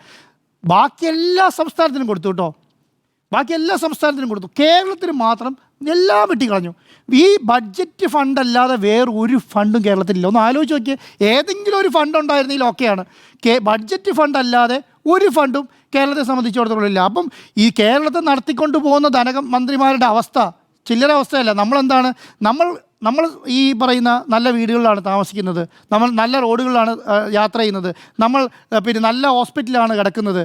ബാക്കി എല്ലാ സംസ്ഥാനത്തിനും കൊടുത്തു കേട്ടോ, ബാക്കി എല്ലാ സംസ്ഥാനത്തിനും കൊടുത്തു. കേരളത്തിന് മാത്രം എല്ലാം വെട്ടിക്കളഞ്ഞു. ഈ ബഡ്ജറ്റ് ഫണ്ട് അല്ലാതെ വേറെ ഒരു ഫണ്ടും കേരളത്തിലില്ല. ഒന്ന് ആലോചിച്ച് നോക്കിയേ, ഏതെങ്കിലും ഒരു ഫണ്ട് ഉണ്ടായിരുന്നെങ്കിൽ ഓക്കെയാണ്. ബഡ്ജറ്റ് ഫണ്ട് അല്ലാതെ ഒരു ഫണ്ടും കേരളത്തെ സംബന്ധിച്ചിടത്തോളം ഇല്ല. അപ്പം ഈ കേരളത്തെ നടത്തിക്കൊണ്ട് പോകുന്ന ധനമന്ത്രിമാരുടെ അവസ്ഥ ചില്ലറ അവസ്ഥയല്ല. നമ്മൾ ഈ പറയുന്ന നല്ല വീടുകളിലാണ് താമസിക്കുന്നത്, നമ്മൾ നല്ല റോഡുകളിലാണ് യാത്ര ചെയ്യുന്നത്, നമ്മൾ പിന്നെ നല്ല ഹോസ്പിറ്റലാണ് കിടക്കുന്നത്,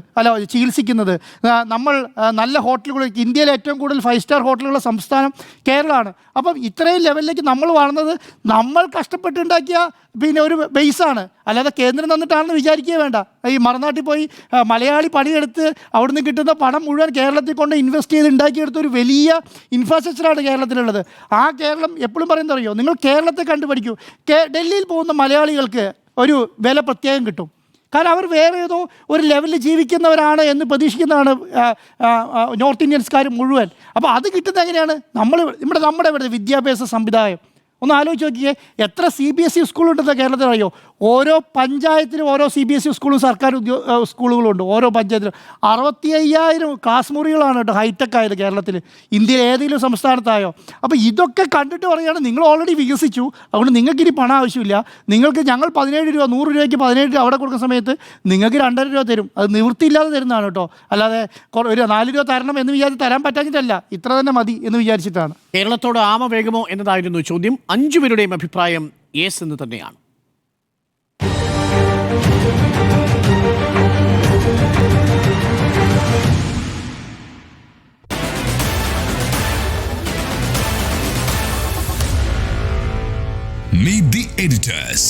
ചികിത്സിക്കുന്നത്, നമ്മൾ നല്ല ഹോട്ടലുകൾ, ഇന്ത്യയിലെ ഏറ്റവും കൂടുതൽ 5 സ്റ്റാർ ഹോട്ടലുകളുള്ള സംസ്ഥാനം കേരളമാണ്. അപ്പം ഇത്രയും ലെവലിലേക്ക് നമ്മൾ വളർന്നത് നമ്മൾ കഷ്ടപ്പെട്ടുണ്ടാക്കിയ പിന്നെ ഒരു ബേസാണ്, അല്ലാതെ കേന്ദ്രം തന്നിട്ടാണെന്ന് വിചാരിക്കുകയേ വേണ്ട. ഈ മറുനാട്ടിൽ പോയി മലയാളി പണിയെടുത്ത് അവിടുന്ന് കിട്ടുന്ന പണം മുഴുവൻ കേരളത്തിൽ കൊണ്ട് ഇൻവെസ്റ്റ് ചെയ്ത് ഉണ്ടാക്കിയെടുത്ത ഒരു വലിയ ഇൻഫ്രാസ്ട്രക്ചറാണ് കേരളത്തിലുള്ളത്. ആ കേരളം എപ്പോഴും പറയുന്നത് അറിയോ, നിങ്ങൾ കേരളത്തെ കണ്ടുപഠിക്കൂ. ഡൽഹിയിൽ പോകുന്ന മലയാളികൾക്ക് ഒരു വില പ്രത്യേകം കിട്ടും. കാരണം അവർ വേറെ ഏതോ ഒരു ലെവലിൽ ജീവിക്കുന്നവരാണ് എന്ന് പ്രതീക്ഷിക്കുന്നതാണ് നോർത്ത് ഇന്ത്യൻസ്കാർ മുഴുവൻ. അപ്പോൾ അത് കിട്ടുന്നത് എങ്ങനെയാണ്? നമ്മുടെ ഇവിടെ വിദ്യാഭ്യാസ സമ്പ്രദായം ഒന്ന് ആലോചിച്ച് നോക്കിയേ. എത്ര CBSE സ്കൂളുണ്ടെന്ന് കേരളത്തിൽ അറിയോ? ഓരോ പഞ്ചായത്തിലും ഓരോ CBSE സ്കൂളും സർക്കാർ സ്കൂളുകളുണ്ട്. ഓരോ പഞ്ചായത്തിലും 65,000 ക്ലാസ് മുറികളാണ് കേട്ടോ ഹൈടെക് ആയത് കേരളത്തിൽ. ഇന്ത്യയിൽ ഏതെങ്കിലും സംസ്ഥാനത്തായോ? അപ്പോൾ ഇതൊക്കെ കണ്ടിട്ട് പറയുകയാണ് നിങ്ങൾ ഓൾറെഡി വികസിച്ചു, അതുകൊണ്ട് നിങ്ങൾക്കിനി പണം ആവശ്യമില്ല. ഞങ്ങൾ 17 രൂപ 100 രൂപയ്ക്ക് 17 രൂപ അവിടെ കൊടുക്കുന്ന സമയത്ത് നിങ്ങൾക്ക് 2.5 രൂപ തരും. അത് നിവൃത്തിയില്ലാതെ തരുന്നതാണ് കേട്ടോ, അല്ലാതെ ഒരു 4 രൂപ തരണം എന്ന് വിചാരിച്ച് തരാൻ പറ്റാഞ്ഞിട്ടല്ല, ഇത്ര തന്നെ മതി എന്ന് വിചാരിച്ചിട്ടാണ്. കേരളത്തോട് ആമ വേഗമോ എന്നതായിരുന്നു ചോദ്യം. 5 പേരുടെയും അഭിപ്രായം യെസ് എന്ന് തന്നെയാണ്. Meet the editors.